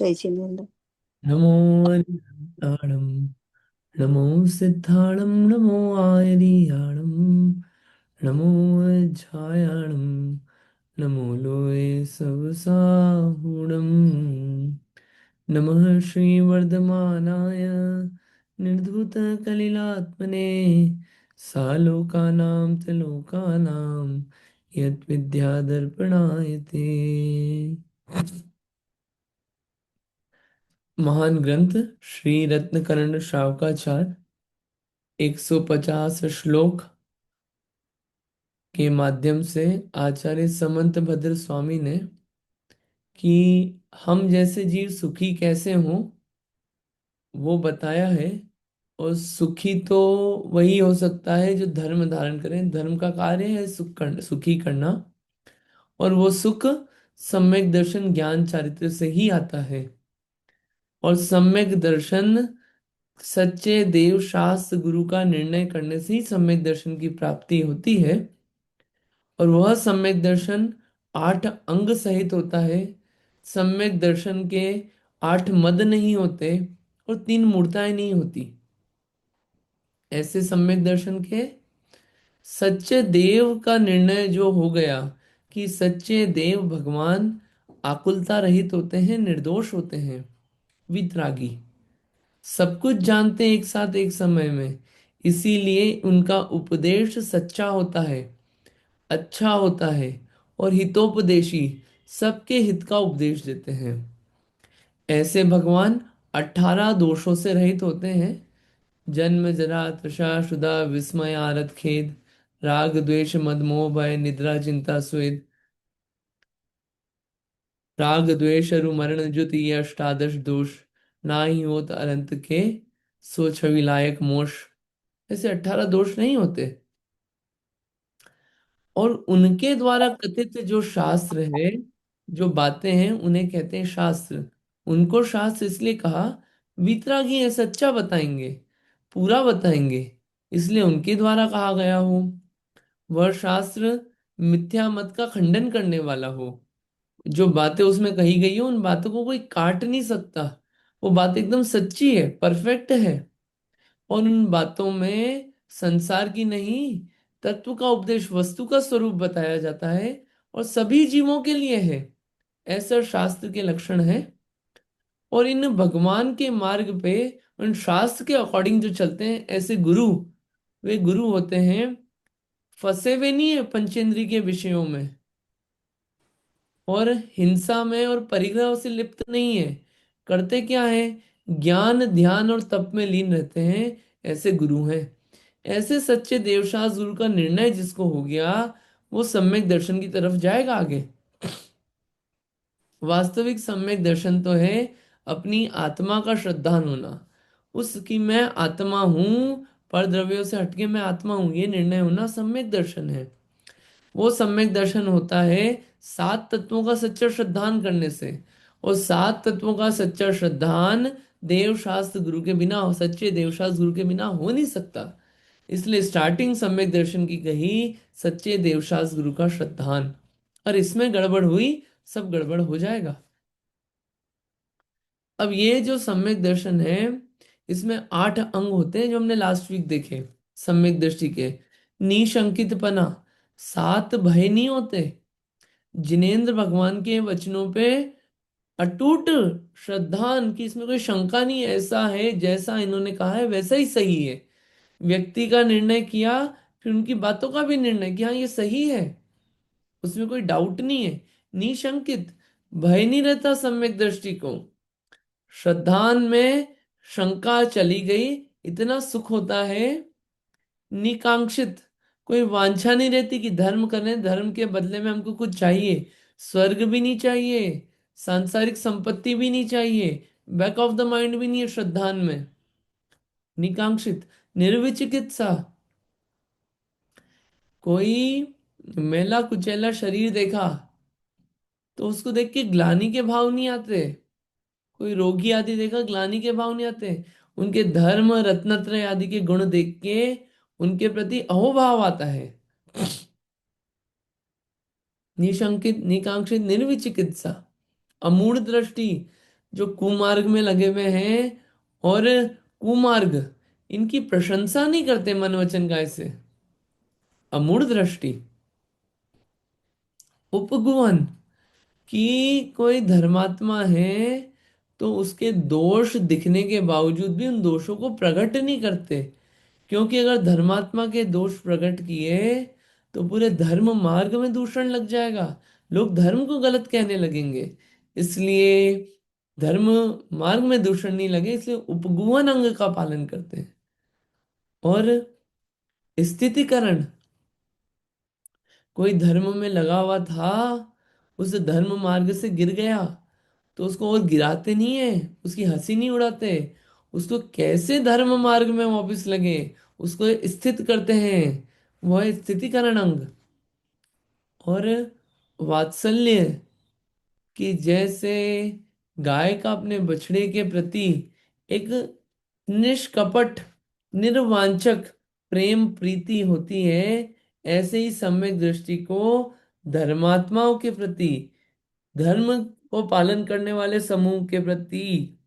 जय जिनेन्द्र। नमो अरिहन्ताणं नमो सिद्धाणं नमो आयरियाणं नमो अज्झायाणं नमो लोये सबसाहुणं नमः श्रीवर्धमानाय निर्धूतकलिलात्मने सालोकानां त्रिलोकानां यद्विद्यादर्पणाय ते। महान ग्रंथ श्री रत्नकरण श्रावकाचार्य 150 श्लोक के माध्यम से आचार्य समंत भद्र स्वामी ने कि हम जैसे जीव सुखी कैसे हों वो बताया है। और सुखी तो वही हो सकता है जो धर्म धारण करें। धर्म का कार्य है सुखी करना। और वो सुख सम्यक दर्शन ज्ञान चारित्र से ही आता है। और सम्यक दर्शन सच्चे देव शास्त्र गुरु का निर्णय करने से ही सम्यक दर्शन की प्राप्ति होती है। और वह सम्यक दर्शन 8 अंग सहित होता है। सम्यक दर्शन के 8 मद नहीं होते और 3 मूर्ताएं नहीं होती। ऐसे सम्यक दर्शन के सच्चे देव का निर्णय जो हो गया कि सच्चे देव भगवान आकुलता रहित होते हैं, निर्दोष होते हैं, वितरागी, सब कुछ जानते हैं एक साथ एक समय में। इसीलिए उनका उपदेश सच्चा होता है, अच्छा होता है और हितोपदेशी, सबके हित का उपदेश देते हैं। ऐसे भगवान 18 दोषों से रहित होते हैं। जन्म जरा तृषा क्षुधा विस्मय आरत खेद राग द्वेष मद मोह भय निद्रा चिंता स्वेद राग द्वेष अरु मरण जुत ये अष्टादश दोष ना ही होत अनंत के सो छवि लायक मोक्ष। ऐसे 18 दोष नहीं होते। और उनके द्वारा कथित जो शास्त्र है, जो बातें हैं, उन्हें कहते हैं शास्त्र। उनको शास्त्र इसलिए कहा, वीतरागी है, सच्चा बताएंगे, पूरा बताएंगे, इसलिए उनके द्वारा कहा गया हो। वह शास्त्र मिथ्या मत का खंडन करने वाला हो। जो बातें उसमें कही गई हो उन बातों को कोई काट नहीं सकता। वो बात एकदम सच्ची है, परफेक्ट है। और उन बातों में संसार की नहीं, तत्व का उपदेश, वस्तु का स्वरूप बताया जाता है और सभी जीवों के लिए है। ऐसा शास्त्र के लक्षण है। और इन भगवान के मार्ग पे, उन शास्त्र के अकॉर्डिंग जो चलते हैं, ऐसे गुरु, वे गुरु होते हैं फंसे हुए नहीं है पंचेंद्रिय के विषयों में और हिंसा में और परिग्रह से लिप्त नहीं है। करते क्या है, ज्ञान ध्यान और तप में लीन रहते हैं। ऐसे गुरु हैं। ऐसे सच्चे देवशास्त्र गुरु का निर्णय जिसको हो गया, वो सम्यक दर्शन की तरफ जाएगा आगे। वास्तविक सम्यक दर्शन तो है अपनी आत्मा का श्रद्धान होना, उसकी मैं आत्मा हूं, पर द्रव्यों से हटके मैं आत्मा हूं, ये निर्णय होना सम्यक दर्शन है। वो सम्यक दर्शन होता है 7 तत्वों का सच्चा श्रद्धान करने से। और 7 तत्वों का सच्चा श्रद्धान देव शास्त्र गुरु के बिना, सच्चे देव शास्त्र गुरु के बिना हो नहीं सकता। इसलिए स्टार्टिंग सम्यक दर्शन की कही, सच्चे देव शास्त्र गुरु का श्रद्धान। और इसमें गड़बड़ हुई, सब गड़बड़ हो जाएगा। अब ये जो सम्यक दर्शन है, इसमें 8 अंग होते हैं जो हमने लास्ट वीक देखे। सम्यक दृष्टि के निशंकितपना, 7 भय नहीं होते। जिनेंद्र भगवान के वचनों पे अटूट श्रद्धान की, इसमें कोई शंका नहीं है। ऐसा है जैसा इन्होंने कहा है वैसा ही सही है। व्यक्ति का निर्णय किया, फिर उनकी बातों का भी निर्णय किया, हाँ ये सही है, उसमें कोई डाउट नहीं है। निशंकित, भय नहीं रहता सम्यक दृष्टि को। श्रद्धान में शंका चली गई, इतना सुख होता है। निकांक्षित, कोई वांछा नहीं रहती कि धर्म करें, धर्म के बदले में हमको कुछ चाहिए। स्वर्ग भी नहीं चाहिए, सांसारिक संपत्ति भी नहीं चाहिए, बैक ऑफ द माइंड भी नहीं है श्रद्धान में। निकांक्षित, निर्विचिकित्सा, कोई मेला कुचैला शरीर देखा तो उसको देख के ग्लानि के भाव नहीं आते। कोई रोगी आदि देखा, ग्लानि के भाव नहीं आते। उनके धर्म रत्नत्रय आदि के गुण देख के उनके प्रति अहोभाव आता है। निशंकित, निकांक्षित, निर्विचिकित्सा, अमूढ़ दृष्टि, जो कुमार्ग में लगे हुए हैं और कुमार्ग, इनकी प्रशंसा नहीं करते मन वचन काय से। अमूढ़ दृष्टि, उपगुवन, कि कोई धर्मात्मा है तो उसके दोष दिखने के बावजूद भी उन दोषों को प्रकट नहीं करते। क्योंकि अगर धर्मात्मा के दोष प्रकट किए तो पूरे धर्म मार्ग में दूषण लग जाएगा, लोग धर्म को गलत कहने लगेंगे। इसलिए धर्म मार्ग में दूषण नहीं लगे, इसलिए उपगुवन अंग का पालन करते हैं। और स्थितिकरण, कोई धर्म में लगा हुआ था, उस धर्म मार्ग से गिर गया तो उसको और गिराते नहीं है, उसकी हंसी नहीं उड़ाते, उसको कैसे धर्म मार्ग में वापस लगे, उसको स्थित करते हैं। वह है स्थितिकरण अंग। और वात्सल्य, कि जैसे गाय का अपने बछड़े के प्रति एक निष्कपट निर्वांछक प्रेम प्रीति होती है, ऐसे ही सम्यक दृष्टि को धर्मात्माओं के प्रति, धर्म को पालन करने वाले समूह के प्रति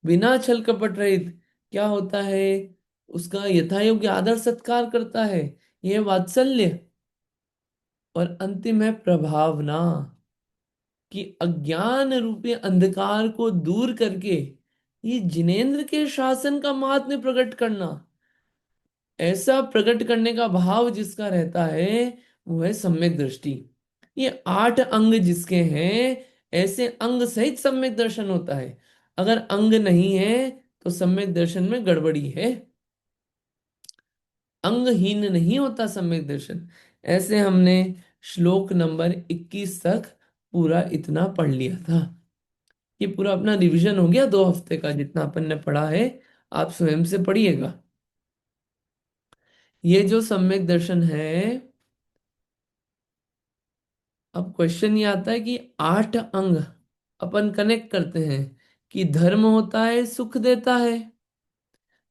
बिना छल कपट रहित क्या होता है, उसका यथायोग्य आदर सत्कार करता है। यह वात्सल्य। और अंतिम है प्रभावना, कि अज्ञान रूपी अंधकार को दूर करके ये जिनेंद्र के शासन का महात्म्य प्रकट करना, ऐसा प्रकट करने का भाव जिसका रहता है, वो है सम्यक दृष्टि। ये 8 अंग जिसके हैं, ऐसे अंग सहित सम्यक दर्शन होता है। अगर अंग नहीं है तो सम्यक दर्शन में गड़बड़ी है। अंगहीन नहीं होता सम्यक दर्शन। ऐसे हमने श्लोक नंबर 21 तक पूरा इतना पढ़ लिया था। ये पूरा अपना रिवीजन हो गया 2 हफ्ते का, जितना अपन ने पढ़ा है आप स्वयं से पढ़िएगा। ये जो सम्यक दर्शन है, अब क्वेश्चन ये आता है कि 8 अंग अपन कनेक्ट करते हैं कि धर्म होता है सुख देता है,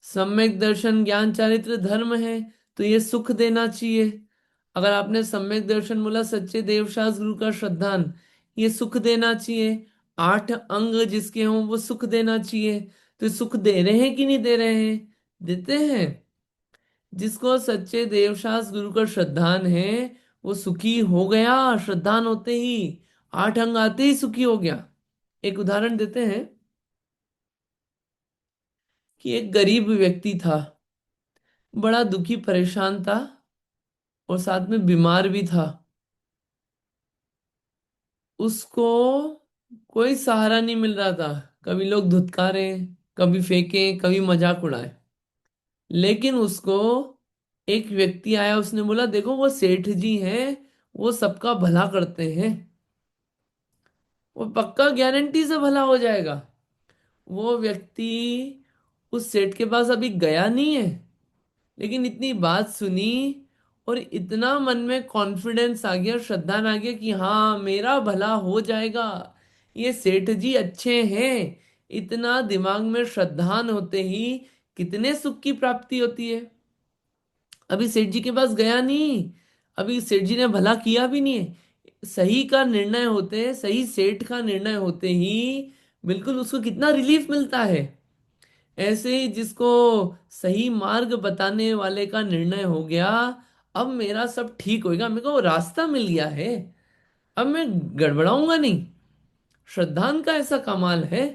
सम्यक दर्शन ज्ञान चारित्र धर्म है तो ये सुख देना चाहिए। अगर आपने सम्यक दर्शन बोला सच्चे देवशास्त्र गुरु का श्रद्धान, ये सुख देना चाहिए। 8 अंग जिसके हों वो सुख देना चाहिए। तो ये सुख दे रहे हैं कि नहीं दे रहे हैं? देते हैं। जिसको सच्चे देवशास्त्र गुरु का श्रद्धान है वो सुखी हो गया, श्रद्धान होते ही, 8 अंग आते ही सुखी हो गया। एक उदाहरण देते हैं कि एक गरीब व्यक्ति था, बड़ा दुखी परेशान था और साथ में बीमार भी था। उसको कोई सहारा नहीं मिल रहा था, कभी लोग धुतकारे, कभी फेंके, कभी मजाक उड़ाए। लेकिन उसको एक व्यक्ति आया, उसने बोला देखो वो सेठ जी हैं, वो सबका भला करते हैं, वो पक्का गारंटी से भला हो जाएगा। वो व्यक्ति उस सेठ के पास अभी गया नहीं है, लेकिन इतनी बात सुनी और इतना मन में कॉन्फिडेंस आ गया, श्रद्धा आ गया कि हाँ मेरा भला हो जाएगा, ये सेठ जी अच्छे हैं। इतना दिमाग में श्रद्धान होते ही कितने सुख की प्राप्ति होती है। अभी सेठ जी के पास गया नहीं, अभी सेठ जी ने भला किया भी नहीं है, सही का निर्णय होते, सही सेठ का निर्णय होते ही बिल्कुल उसको कितना रिलीफ मिलता है। ऐसे ही जिसको सही मार्ग बताने वाले का निर्णय हो गया, अब मेरा सब ठीक होएगा, मेरे को रास्ता मिल गया है, अब मैं गड़बड़ाऊंगा नहीं। श्रद्धान का ऐसा कमाल है।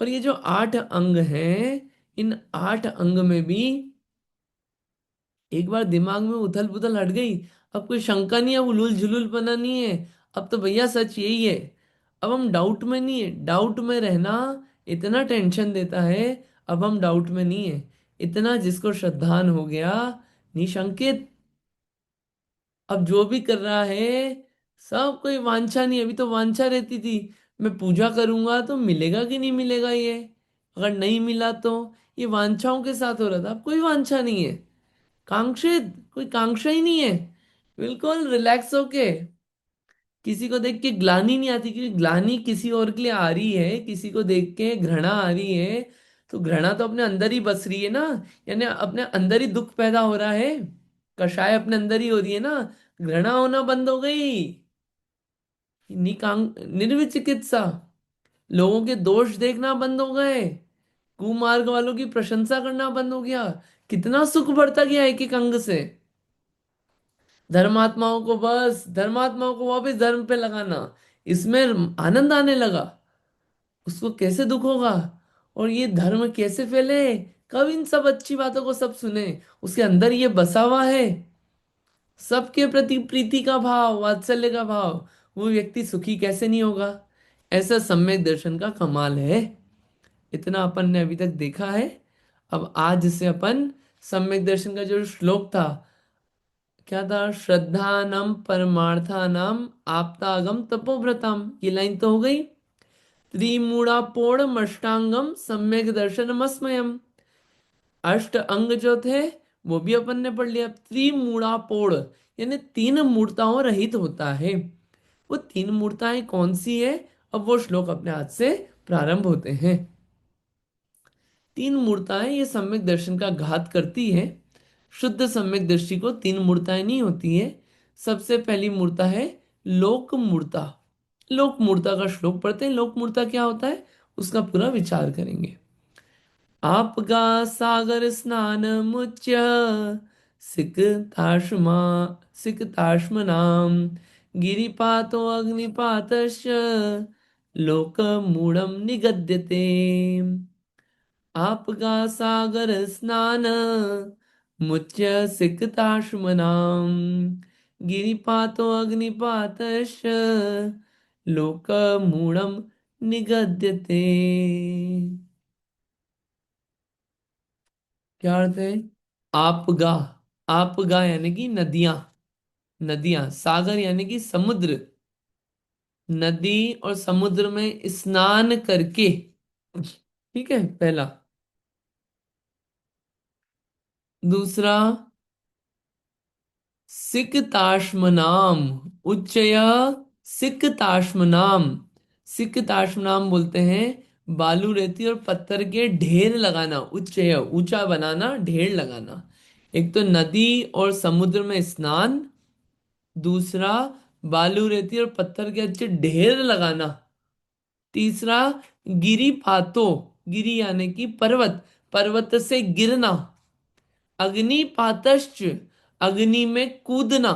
और ये जो 8 अंग हैं, इन 8 अंग में भी एक बार दिमाग में उथल पुथल हट गई, अब कोई शंका नहीं है, उलूल झुलूल पना नहीं है। अब तो भैया सच यही है। अब हम डाउट में नहीं है, डाउट में रहना इतना टेंशन देता है। अब हम डाउट में नहीं है, इतना जिसको श्रद्धान हो गया, निशंकित, अब जो भी कर रहा है सब कोई वांछा नहीं। अभी तो वांछा रहती थी, मैं पूजा करूंगा तो मिलेगा कि नहीं मिलेगा, ये अगर नहीं मिला तो, ये वांछाओं के साथ हो रहा था। अब कोई वांछा नहीं है, कांक्षित कोई कांक्षा ही नहीं है, बिल्कुल रिलैक्स होके। किसी को देख के ग्लानि नहीं आती, क्योंकि ग्लानि किसी और के लिए आ रही है, किसी को देख के घृणा आ रही है तो घृणा तो अपने अंदर ही बस रही है ना, यानी अपने अंदर ही दुख पैदा हो रहा है, कषाय अपने अंदर ही हो रही है ना, घृणा होना बंद हो गई। निर्विचिकित्सा, लोगों के दोष देखना बंद हो गए, कुमार्ग वालों की प्रशंसा करना बंद हो गया। कितना सुख बढ़ता गया एक एक अंग से। धर्मात्माओं को वापस धर्म पे लगाना, इसमें आनंद आने लगा। उसको कैसे दुख होगा, और ये धर्म कैसे फैले। कब इन सब अच्छी बातों को सब सुने, उसके अंदर ये बसा हुआ है, सबके प्रति प्रीति का भाव, वात्सल्य का भाव। वो व्यक्ति सुखी कैसे नहीं होगा। ऐसा सम्यक दर्शन का कमाल है। इतना अपन ने अभी तक देखा है। अब आज से अपन सम्यक दर्शन का जो श्लोक था, क्या था, श्रद्धानम परमार्थानाम आप्तागम तपोव्रतम, ये लाइन तो हो गई। त्रिमूढ़ापोड़ मष्टांगम सम्यक दर्शनमस्मयम, अष्ट अंग जो थे वो भी अपन ने पढ़ लिया। त्रिमूढ़ापोड़ यानी तीन मूर्ताओं रहित होता है। वो तीन मूर्ताएं कौन सी है, अब वो श्लोक अपने हाथ से प्रारंभ होते हैं। तीन मूर्ताएं ये सम्यक दर्शन का घात करती है। शुद्ध सम्यक दृष्टि को तीन मूर्ताएं नहीं होती है। सबसे पहली मूर्ता है लोक मूर्ता। लोक मूर्ता का श्लोक पढ़ते हैं। लोक मूर्ता क्या होता है उसका पूरा विचार करेंगे। आपका सागर स्नान मुच्य सिकताश्मा सिकताश्मनाम गिरिपातो अग्निपातश्च लोकमूढ़ं निगद्यते। आपका सागर स्नान मुच्य सिकताश्मनाम गिरिपातो अग्निपातश्च लोकमूढ़ं निगद्यते। क्या अर्थ है। आपगा, आपगा यानी कि नदियां, नदियां, सागर यानी कि समुद्र, नदी और समुद्र में स्नान करके, ठीक है पहला। दूसरा, सिकताश्मनाम, उच्चय सिकताश्मनाम। सिकताश्मनाम बोलते हैं बालू रेती और पत्थर के ढेर लगाना, उच्चय ऊंचा बनाना, ढेर लगाना। एक तो नदी और समुद्र में स्नान, दूसरा बालू रेती और पत्थर के अच्छे ढेर लगाना, तीसरा गिरिपातो, गिरी यानी कि पर्वत, पर्वत से गिरना, अग्निपातश्च, अग्नि में कूदना।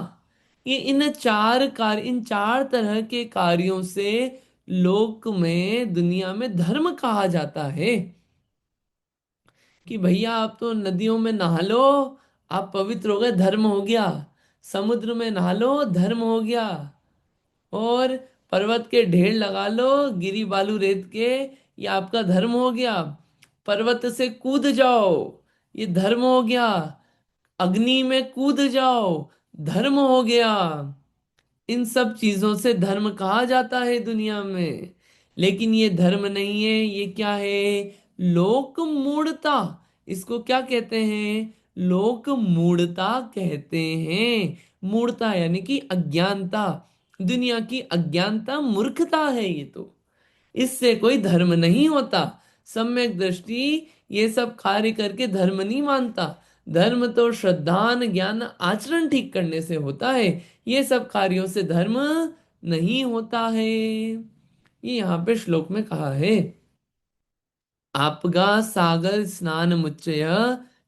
ये इन चार तरह के कार्यों से लोक में, दुनिया में धर्म कहा जाता है। कि भैया आप तो नदियों में नहा लो, आप पवित्र हो गए, धर्म हो गया। समुद्र में नहा लो, धर्म हो गया। और पर्वत के ढेर लगा लो, गिरी बालू रेत के, ये आपका धर्म हो गया। पर्वत से कूद जाओ, ये धर्म हो गया। अग्नि में कूद जाओ, धर्म हो गया। इन सब चीजों से धर्म कहा जाता है दुनिया में। लेकिन ये धर्म नहीं है, ये क्या है, लोक मूढ़ता। इसको क्या कहते हैं, लोक मूढ़ता कहते हैं। मूढ़ता यानी कि अज्ञानता, दुनिया की अज्ञानता, मूर्खता है ये तो। इससे कोई धर्म नहीं होता। सम्यक दृष्टि ये सब कार्य करके धर्म नहीं मानता। धर्म तो श्रद्धान ज्ञान आचरण ठीक करने से होता है। ये सब कार्यों से धर्म नहीं होता है। ये यहाँ पे श्लोक में कहा है। आपगा सागर स्नान मुच्चय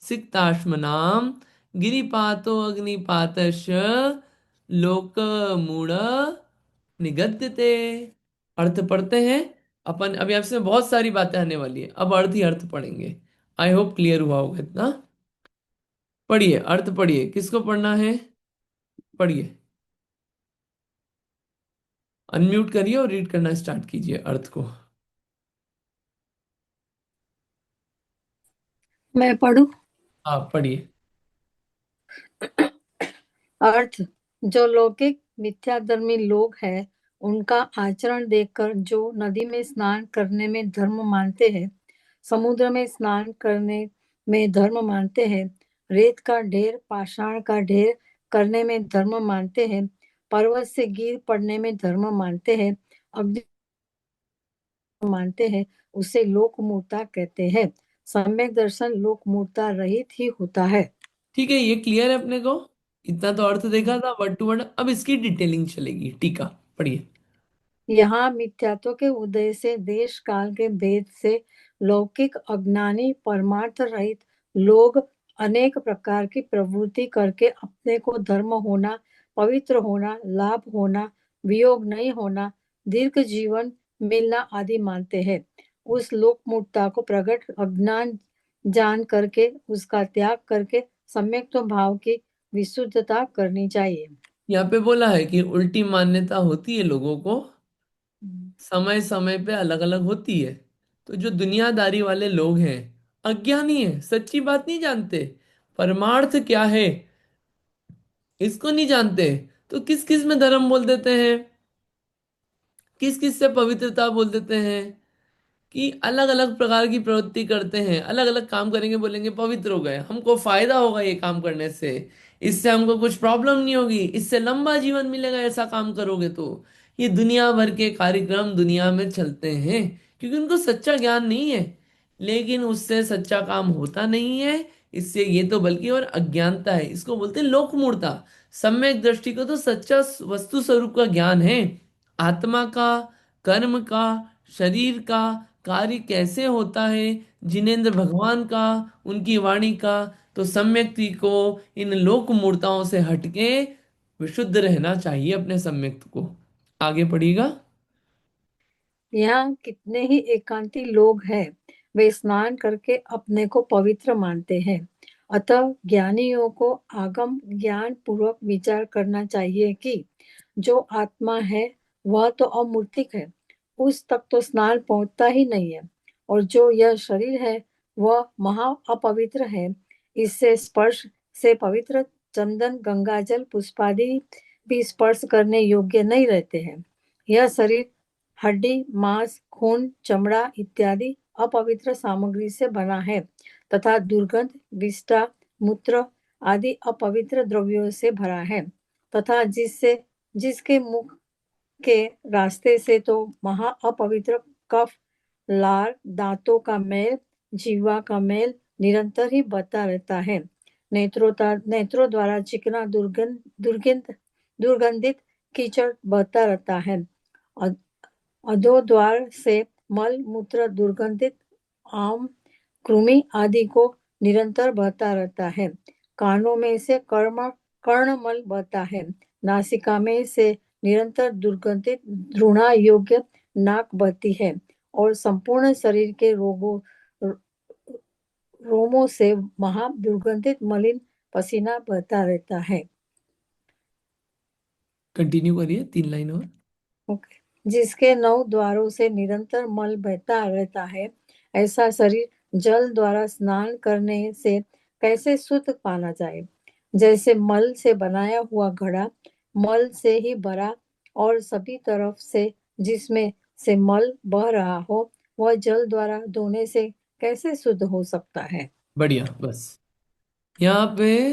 सिक्ताश्मनाम गिरिपातो अग्निपातश लोक मूढ़ निगद्यते। अर्थ पढ़ते हैं अपन। अभी आपसे बहुत सारी बातें आने वाली है, अब अर्थ ही अर्थ पढ़ेंगे। आई होप क्लियर हुआ होगा इतना। पढ़िए, अर्थ पढ़िए, किसको पढ़ना है, पढ़िए। अनम्यूट करिए और रीड करना स्टार्ट कीजिए अर्थ को। मैं पढ़ूं। आप पढ़िए। अर्थ, जो लौकिक मिथ्याधर्मी लोग हैं, उनका आचरण देखकर जो नदी में स्नान करने में धर्म मानते हैं, समुद्र में स्नान करने में धर्म मानते हैं, रेत का ढेर, पाषाण का ढेर करने में धर्म मानते हैं, पर्वत से गिर पड़ने में धर्म मानते हैं, अग्नि मानते हैं, उसे लोक मूर्ता कहते हैं। सम्यक दर्शन लोक मूर्ता रहित ही होता है। ठीक है, ये क्लियर है अपने को। इतना तो अर्थ देखा था वर्ड टू वर्ड। अब इसकी डिटेलिंग चलेगी, टीका पढ़िए। यहाँ मिथ्यात्व के उदय से देश काल के भेद से लौकिक अज्ञानी परमार्थ रहित लोग अनेक प्रकार की प्रवृत्ति करके अपने को धर्म होना, पवित्र होना, लाभ होना, वियोग नहीं होना, दीर्घ जीवन मिलना आदि मानते हैं। उस लोक मूर्खता को प्रगट अज्ञान जान करके उसका त्याग करके सम्यक तो भाव की विशुद्धता करनी चाहिए। यहाँ पे बोला है कि उल्टी मान्यता होती है लोगों को, समय समय पे अलग अलग होती है। तो जो दुनियादारी वाले लोग हैं, अज्ञानी है, सच्ची बात नहीं जानते, परमार्थ क्या है इसको नहीं जानते, तो किस किस में धर्म बोल देते हैं, किस किस से पवित्रता बोल देते हैं, कि अलग अलग प्रकार की प्रवृत्ति करते हैं, अलग अलग काम करेंगे, बोलेंगे पवित्र हो गए, हमको फायदा होगा ये काम करने से, इससे हमको कुछ प्रॉब्लम नहीं होगी, इससे लंबा जीवन मिलेगा ऐसा काम करोगे तो। ये दुनिया भर के कार्यक्रम दुनिया में चलते हैं, क्योंकि उनको सच्चा ज्ञान नहीं है। लेकिन उससे सच्चा काम होता नहीं है, इससे ये तो बल्कि और अज्ञानता है, इसको बोलते हैं लोक मूर्खता। सम्यक दृष्टि को तो सच्चा वस्तु स्वरूप का ज्ञान है, आत्मा का, कर्म का, शरीर का कार्य कैसे होता है, जिनेंद्र भगवान का, उनकी वाणी का। तो सम्यक्ति को इन लोक मूर्ताओं से हटके विशुद्ध रहना चाहिए अपने सम्यक्त को। आगे पढ़िएगा। यहाँ कितने ही एकांती लोग हैं, वे स्नान करके अपने को पवित्र मानते हैं। अतः ज्ञानियों को आगम ज्ञान पूर्वक विचार करना चाहिए कि जो आत्मा है वह तो अमूर्तिक है, उस तक तो स्नान पहुंचता ही नहीं है। और जो यह शरीर है वह महा अपवित्र है, इससे स्पर्श से पवित्र चंदन गंगाजल पुष्पादि भी स्पर्श करने योग्य नहीं रहते हैं। यह शरीर हड्डी, मांस, खून, चमड़ा इत्यादि अपवित्र सामग्री से बना है तथा दुर्गंध, विष्ठा, मूत्र आदि अपवित्र द्रव्यों से भरा है तथा जिसके मुख के रास्ते से तो महा अपवित्र कफ, लार, दांतों का मैल, जीवा का मैल निरंतर ही बहता रहता है। नेत्रों द्वारा चिकना दुर्गंधित कीचड़ बहता रहता है। अधोद्वार से मल मूत्र दुर्गंधित आम, कृमि आदि को निरंतर बहता रहता है। कानों में से कर्णमल बहता है। नासिका में से निरंतर दुर्गंधित घृणा योग्य नाक बहती है और संपूर्ण शरीर के रोमों से महा दुर्गंधित मलिन पसीना बहता रहता है। कंटिन्यू करिए, 3 लाइन और। ओके। जिसके 9 द्वारों से निरंतर मल बहता रहता है, ऐसा शरीर जल द्वारा स्नान करने से कैसे शुद्ध माना जाए। जैसे मल से बनाया हुआ घड़ा मल से ही भरा और सभी तरफ से जिसमें से मल बह रहा हो, वह जल द्वारा धोने से कैसे शुद्ध हो सकता है। बढ़िया, बस यहाँ पे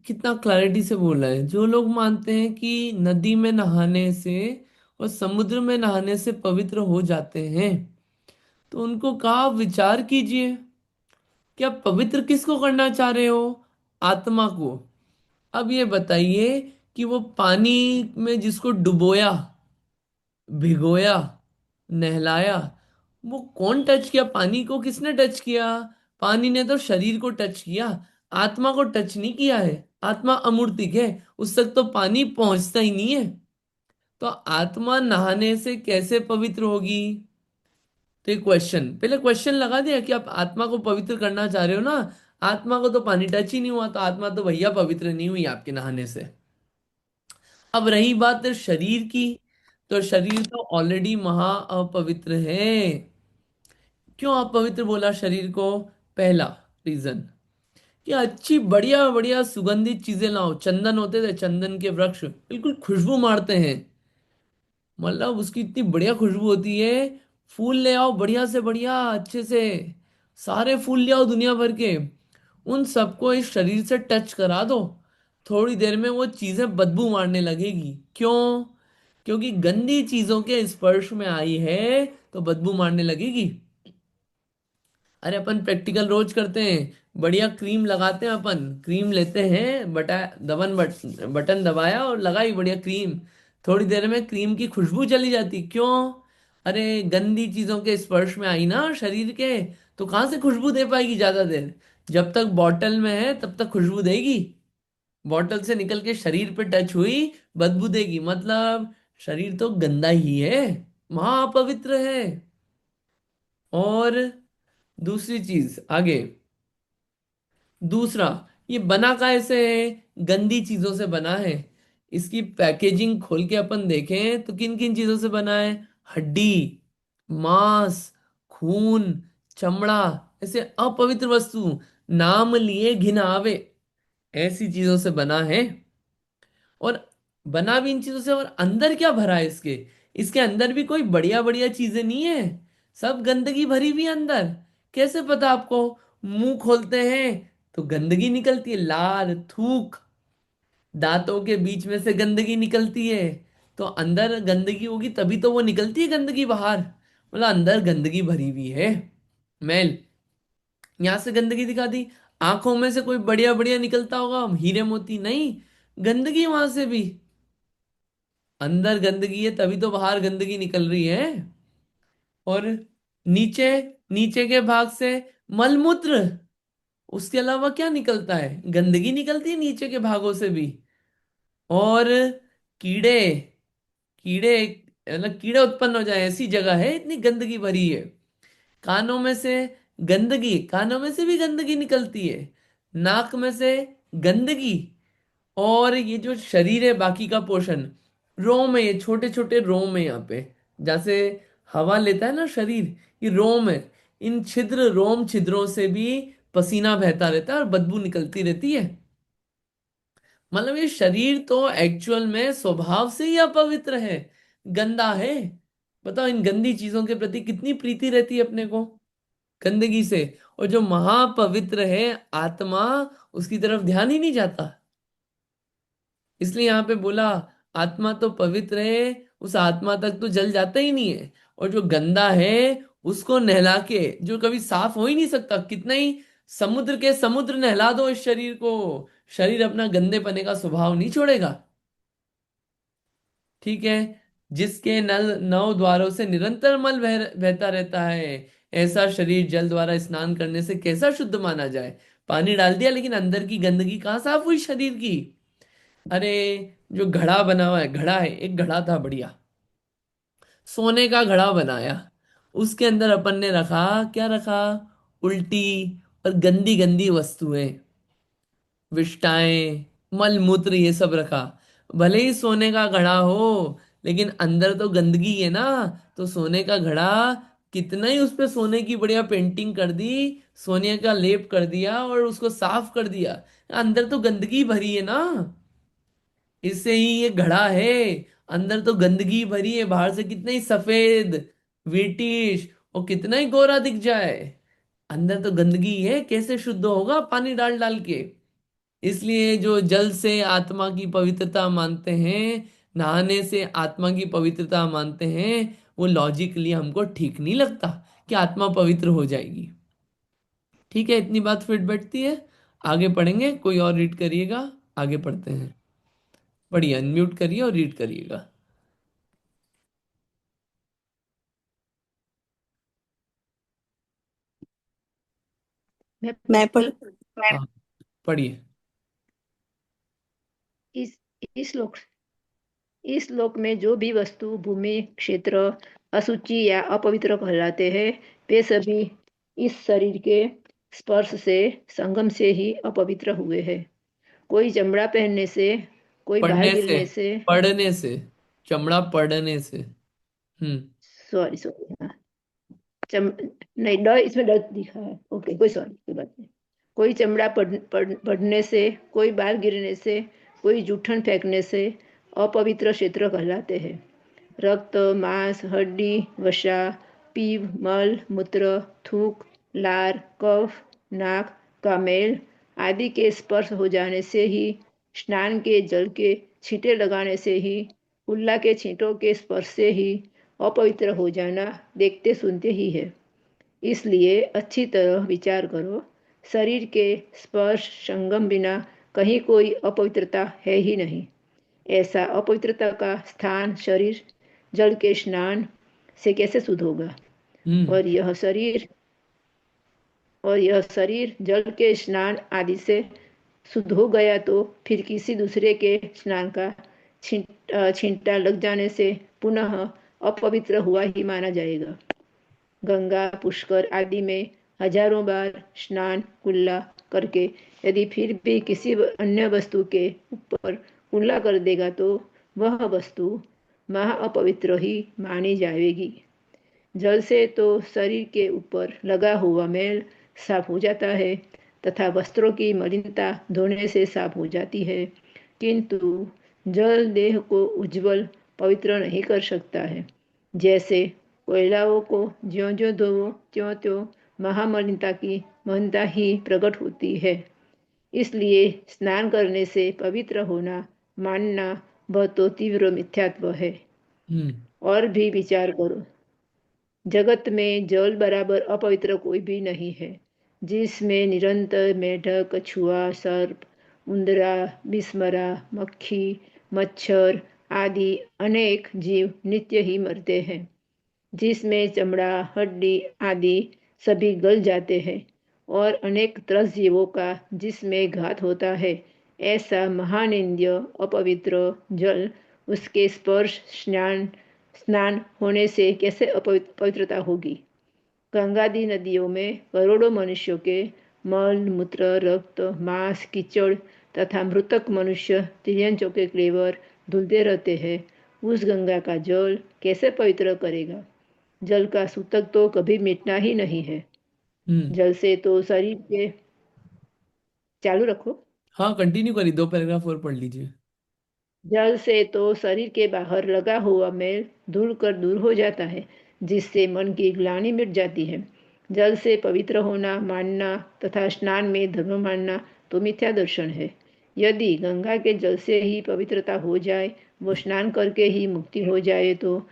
कितना क्लैरिटी से बोला है। जो लोग मानते हैं कि नदी में नहाने से और समुद्र में नहाने से पवित्र हो जाते हैं, तो उनको कहा विचार कीजिए कि आप पवित्र किसको करना चाह रहे हो, आत्मा को। अब ये बताइए कि वो पानी में जिसको डुबोया, भिगोया, नहलाया, वो कौन टच किया, पानी को किसने टच किया? पानी ने तो शरीर को टच किया, आत्मा को टच नहीं किया है। आत्मा अमूर्तिक है, उस तक तो पानी पहुंचता ही नहीं है। तो आत्मा नहाने से कैसे पवित्र होगी? तो एक क्वेश्चन, पहले क्वेश्चन लगा दिया कि आप आत्मा को पवित्र करना चाह रहे हो ना, आत्मा को तो पानी टच ही नहीं हुआ, तो आत्मा तो भैया पवित्र नहीं हुई आपके नहाने से। अब रही बात शरीर की, तो शरीर तो ऑलरेडी महा अपवित्र है। क्यों अपवित्र बोला शरीर को? पहला रीजन कि अच्छी बढ़िया बढ़िया सुगंधित चीजें लाओ, चंदन होते थे, चंदन के वृक्ष बिल्कुल खुशबू मारते हैं, मतलब उसकी इतनी बढ़िया खुशबू होती है। फूल ले आओ बढ़िया से बढ़िया, अच्छे से सारे फूल ले आओ दुनिया भर के, उन सबको इस शरीर से टच करा दो, थोड़ी देर में वो चीजें बदबू मारने लगेगी। क्यों? क्योंकि गंदी चीजों के स्पर्श में आई है तो बदबू मारने लगेगी। अरे अपन प्रैक्टिकल रोज करते हैं, बढ़िया क्रीम लगाते हैं, अपन क्रीम लेते हैं, बटन दबाया और लगाई बढ़िया क्रीम, थोड़ी देर में क्रीम की खुशबू चली जाती। क्यों? अरे गंदी चीजों के स्पर्श में आई ना शरीर के, तो कहाँ से खुशबू दे पाएगी ज्यादा देर? जब तक बॉटल में है तब तक खुशबू देगी। बॉटल से निकल के शरीर पे टच हुई, बदबू देगी। मतलब शरीर तो गंदा ही है, महापवित्र है। और दूसरी चीज आगे, दूसरा, ये बना कैसे है? गंदी चीजों से बना है। इसकी पैकेजिंग खोल के अपन देखें तो किन किन चीजों से बना है? हड्डी, मांस, खून, चमड़ा, ऐसे अपवित्र वस्तु, नाम लिए घिन आवे, ऐसी चीजों से बना है। और बना भी इन चीजों से, और अंदर क्या भरा है इसके? इसके अंदर भी कोई बढ़िया बढ़िया चीजें नहीं है, सब गंदगी भरी हुई है अंदर। कैसे पता आपको? मुंह खोलते हैं तो गंदगी निकलती है, लार, थूक। दांतों के बीच में से गंदगी निकलती है, तो अंदर गंदगी होगी तभी तो वो निकलती है गंदगी बाहर। मतलब अंदर गंदगी भरी हुई है, मैल। यहां से गंदगी दिखा दी। आंखों में से कोई बढ़िया बढ़िया निकलता होगा, हीरे मोती नहीं, गंदगी वहां से भी। अंदर गंदगी है तभी तो बाहर गंदगी निकल रही है। और नीचे, नीचे के भाग से मलमूत्र, उसके अलावा क्या निकलता है? गंदगी निकलती है नीचे के भागों से भी। और कीड़े, कीड़े, मतलब कीड़े उत्पन्न हो जाए ऐसी जगह है, इतनी गंदगी भरी है। कानों में से गंदगी, कानों में से भी गंदगी निकलती है। नाक में से गंदगी। और ये जो शरीर है बाकी का पोर्शन, रोम है, ये छोटे छोटे रोम है यहाँ पे, जैसे हवा लेता है ना शरीर, ये रोम है। इन छिद्र, रोम छिद्रों से भी पसीना बहता रहता है और बदबू निकलती रहती है। मतलब ये शरीर तो एक्चुअल में स्वभाव से ही अपवित्र है, गंदा है। बताओ इन गंदी चीजों के प्रति कितनी प्रीति रहती है अपने को, गंदगी से। और जो महापवित्र है आत्मा, उसकी तरफ ध्यान ही नहीं जाता। इसलिए यहाँ पे बोला आत्मा तो पवित्र है, उस आत्मा तक तो जल जाता ही नहीं है। और जो गंदा है उसको नहला के, जो कभी साफ हो ही नहीं सकता, कितना ही समुद्र के समुद्र नहला दो इस शरीर को, शरीर अपना गंदे पने का स्वभाव नहीं छोड़ेगा। ठीक है? जिसके नल नौ द्वारों से निरंतर मल बहता रहता है, ऐसा शरीर जल द्वारा स्नान करने से कैसा शुद्ध माना जाए? पानी डाल दिया लेकिन अंदर की गंदगी कहाँ साफ हुई शरीर की? अरे जो घड़ा बना हुआ है, घड़ा है, एक घड़ा था बढ़िया, सोने का घड़ा बनाया, उसके अंदर अपन ने रखा, क्या रखा? उल्टी और गंदी गंदी वस्तुएं, विष्टाएं, मल मूत्र, ये सब रखा। भले ही सोने का घड़ा हो, लेकिन अंदर तो गंदगी है ना। तो सोने का घड़ा, कितना ही उस पे सोने की बढ़िया पेंटिंग कर दी, सोने का लेप कर दिया और उसको साफ कर दिया, अंदर तो गंदगी भरी है ना। इससे ही ये घड़ा है, अंदर तो गंदगी भरी है, बाहर से कितना ही सफेद, ब्रिटिश, और कितना ही गोरा दिख जाए, अंदर तो गंदगी है, कैसे शुद्ध होगा पानी डाल डाल के? इसलिए जो जल से आत्मा की पवित्रता मानते हैं, नहाने से आत्मा की पवित्रता मानते हैं, वो लॉजिकली हमको ठीक नहीं लगता कि आत्मा पवित्र हो जाएगी। ठीक है, इतनी बात फिट बैठती है। आगे पढ़ेंगे, कोई और रीड करिएगा, आगे पढ़ते हैं। पढ़िए, अनम्यूट करिए और रीड करिएगा। मैं मैं पढ़ हाँ, पढ़िए। इस इस श्लोक इस श्लोक में जो भी वस्तु, भूमि, क्षेत्र अशुचि या अपवित्र कहलाते हैं, वे सभी इस शरीर के स्पर्श से, संगम से ही अपवित्र हुए हैं। कोई चमड़ा पहनने से, कोई बाहर पढ़ने से, गिरने से, पढ़ने से, चमड़ा पढ़ने से। हम्म। सॉरी सॉरी, हाँ, चम नहीं, ड इसमें ड दिखा है, ओके, कोई सॉरी, कोई बात नहीं। कोई चमड़ा पड़ने से, कोई बाल गिरने से, कोई जूठन फेंकने से अपवित्र क्षेत्र कहलाते हैं। रक्त, मांस, हड्डी, वसा, पीव, मल, मूत्र, थूक, लार, कफ, नाक का मैल आदि के स्पर्श हो जाने से ही, स्नान के जल के छींटे लगाने से ही, उल्ला के छींटों के स्पर्श से ही अपवित्र हो जाना देखते सुनते ही है। इसलिए अच्छी तरह विचार करो, शरीर के स्पर्श संगम बिना कहीं कोई अपवित्रता है ही नहीं। ऐसा अपवित्रता का स्थान शरीर जल के स्नान से कैसे शुद्ध होगा? हम्म। और यह शरीर जल के स्नान आदि से शुद्ध हो गया तो फिर किसी दूसरे के स्नान का छींटा लग जाने से पुनः अपवित्र हुआ ही माना जाएगा। गंगा पुष्कर आदि में हजारों बार स्नान कुल्ला करके यदि फिर भी किसी अन्य वस्तु के ऊपर कुल्ला कर देगा तो वह वस्तु महा अपवित्र ही मानी जाएगी। जल से तो शरीर के ऊपर लगा हुआ मैल साफ हो जाता है तथा वस्त्रों की मलिनता धोने से साफ हो जाती है, किंतु जल देह को उज्जवल पवित्र नहीं कर सकता है। जैसे कोयलाओं को ज्यों ज्यों धोवो त्यों त्यों महामलिनता की महनता ही प्रकट होती है। इसलिए स्नान करने से पवित्र होना मानना वह तो तीव्र मिथ्यात्व है। हम्म। और भी विचार करो, जगत में जल बराबर अपवित्र कोई भी नहीं है, जिसमें निरंतर मेढक कछुआ सर्प उंदरा बिस्मरा मक्खी मच्छर आदि अनेक जीव नित्य ही मरते हैं, जिसमें चमड़ा हड्डी आदि सभी गल जाते हैं और अनेक त्रस्त जीवों का जिसमें घात होता है, ऐसा महानिंद्य अपवित्र जल उसके स्पर्श स्नान स्नान होने से कैसे अपवित्रता होगी? गंगादि नदियों में करोड़ों मनुष्यों के मल मूत्र रक्त मांस कीचड़ तथा मृतक मनुष्य तिर्यंचों के क्लेवर धुलते रहते हैं। उस गंगा का जल कैसे पवित्र करेगा? जल का सूतक तो कभी मिटना ही नहीं है। हम्म। जल से तो शरीर के चालू रखो। हाँ, कंटिन्यू करिए, 2 पैराग्राफ और पढ़ लीजिए। जल से तो शरीर के बाहर लगा हुआ मैल धुल कर दूर हो जाता है, जिससे मन की ग्लानि मिट जाती है। जल से पवित्र होना मानना तथा स्नान में धर्म मानना तो मिथ्या दर्शन है। यदि गंगा के जल से ही पवित्रता हो जाए, वो स्नान करके ही मुक्ति हो जाए, तो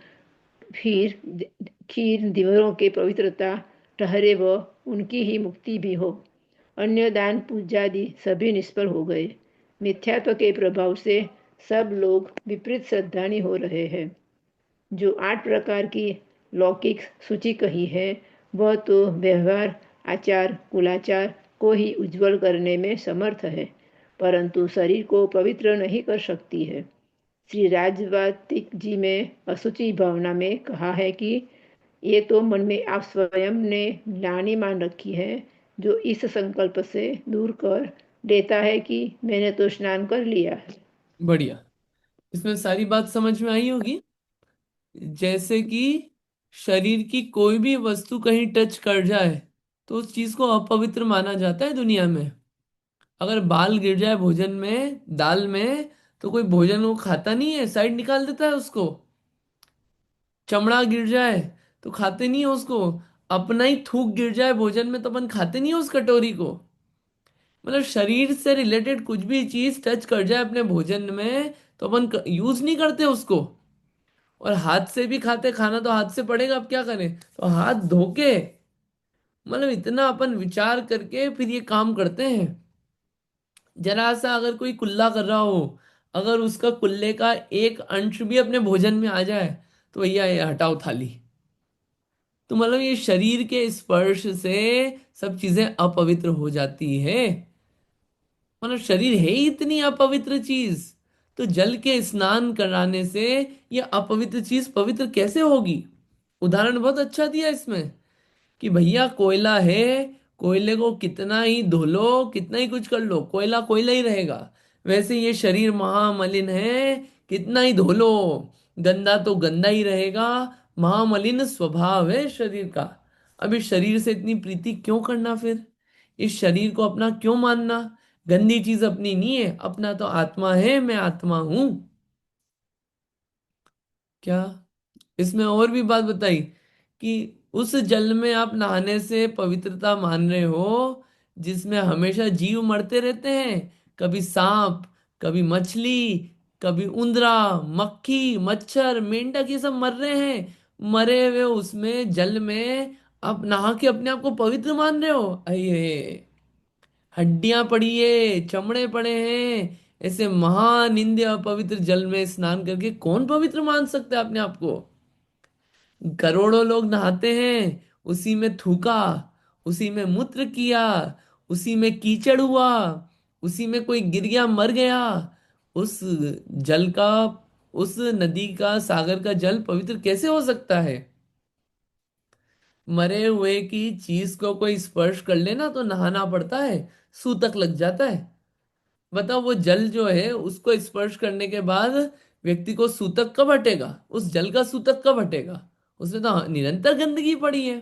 फिर खीर दीवरों के पवित्रता ठहरे व उनकी ही मुक्ति भी हो। अन्य दान पूजादि सभी निष्फल हो गए। मिथ्यात्व के प्रभाव से सब लोग विपरीत श्रद्धानी हो रहे हैं। जो 8 प्रकार की लौकिक सूची कही है, वह तो व्यवहार आचार कुलाचार को ही उज्जवल करने में समर्थ है, परंतु शरीर को पवित्र नहीं कर सकती है। श्री राजवातिक जी में असुचि भावना में कहा है कि ये तो मन में आप स्वयं ने ग्लानि मान रखी है, जो इस संकल्प से दूर कर देता है कि मैंने तो स्नान कर लिया है। बढ़िया। इसमें सारी बात समझ में आई होगी। जैसे कि शरीर की कोई भी वस्तु कहीं टच कर जाए तो उस चीज को अपवित्र माना जाता है दुनिया में। अगर बाल गिर जाए भोजन में, दाल में, तो कोई भोजन वो खाता नहीं है, साइड निकाल देता है उसको। चमड़ा गिर जाए तो खाते नहीं है उसको। अपना ही थूक गिर जाए भोजन में तो अपन खाते नहीं है उस कटोरी को। मतलब शरीर से रिलेटेड कुछ भी चीज टच कर जाए अपने भोजन में तो अपन यूज नहीं करते उसको। और हाथ से भी खाते, खाना तो हाथ से पड़ेगा, अब क्या करें, तो हाथ धो के, मतलब इतना अपन विचार करके फिर ये काम करते हैं। जरा सा अगर कोई कुल्ला कर रहा हो, अगर उसका कुल्ले का एक अंश भी अपने भोजन में आ जाए तो भैया ये हटाओ थाली। तो मतलब ये शरीर के स्पर्श से सब चीजें अपवित्र हो जाती है। मतलब शरीर है ही इतनी अपवित्र चीज, तो जल के स्नान कराने से ये अपवित्र चीज पवित्र कैसे होगी? उदाहरण बहुत अच्छा दिया इसमें कि भैया कोयला है, कोयले को कितना ही धो लो, कितना ही कुछ कर लो, कोयला कोयला ही रहेगा। वैसे ये शरीर महामलिन है, कितना ही धो लो, गंदा तो गंदा ही रहेगा। महामलिन स्वभाव है शरीर का। अब इस शरीर से इतनी प्रीति क्यों करना फिर? इस शरीर को अपना क्यों मानना? गंदी चीज अपनी नहीं है, अपना तो आत्मा है, मैं आत्मा हूं। क्या इसमें और भी बात बताई कि उस जल में आप नहाने से पवित्रता मान रहे हो जिसमें हमेशा जीव मरते रहते हैं। कभी सांप, कभी मछली, कभी उंदरा, मक्खी मच्छर मेंढक, ये सब मर रहे हैं। मरे हुए उसमें जल में आप नहा के अपने आप को पवित्र मान रहे हो? अये, हड्डियां पड़ी है, चमड़े पड़े हैं, ऐसे महानिंद्य अपवित्र जल में स्नान करके कौन पवित्र मान सकता है अपने आप को? करोड़ों लोग नहाते हैं, उसी में थूका, उसी में मूत्र किया, उसी में कीचड़ हुआ, उसी में कोई गिर गया मर गया, उस जल का, उस नदी का, सागर का जल पवित्र कैसे हो सकता है? मरे हुए की चीज को कोई स्पर्श कर लेना तो नहाना पड़ता है, सूतक लग जाता है। बताओ वो जल जो है उसको स्पर्श करने के बाद व्यक्ति को सूतक कब हटेगा? उस जल का सूतक कब हटेगा? उसमें तो निरंतर गंदगी पड़ी है।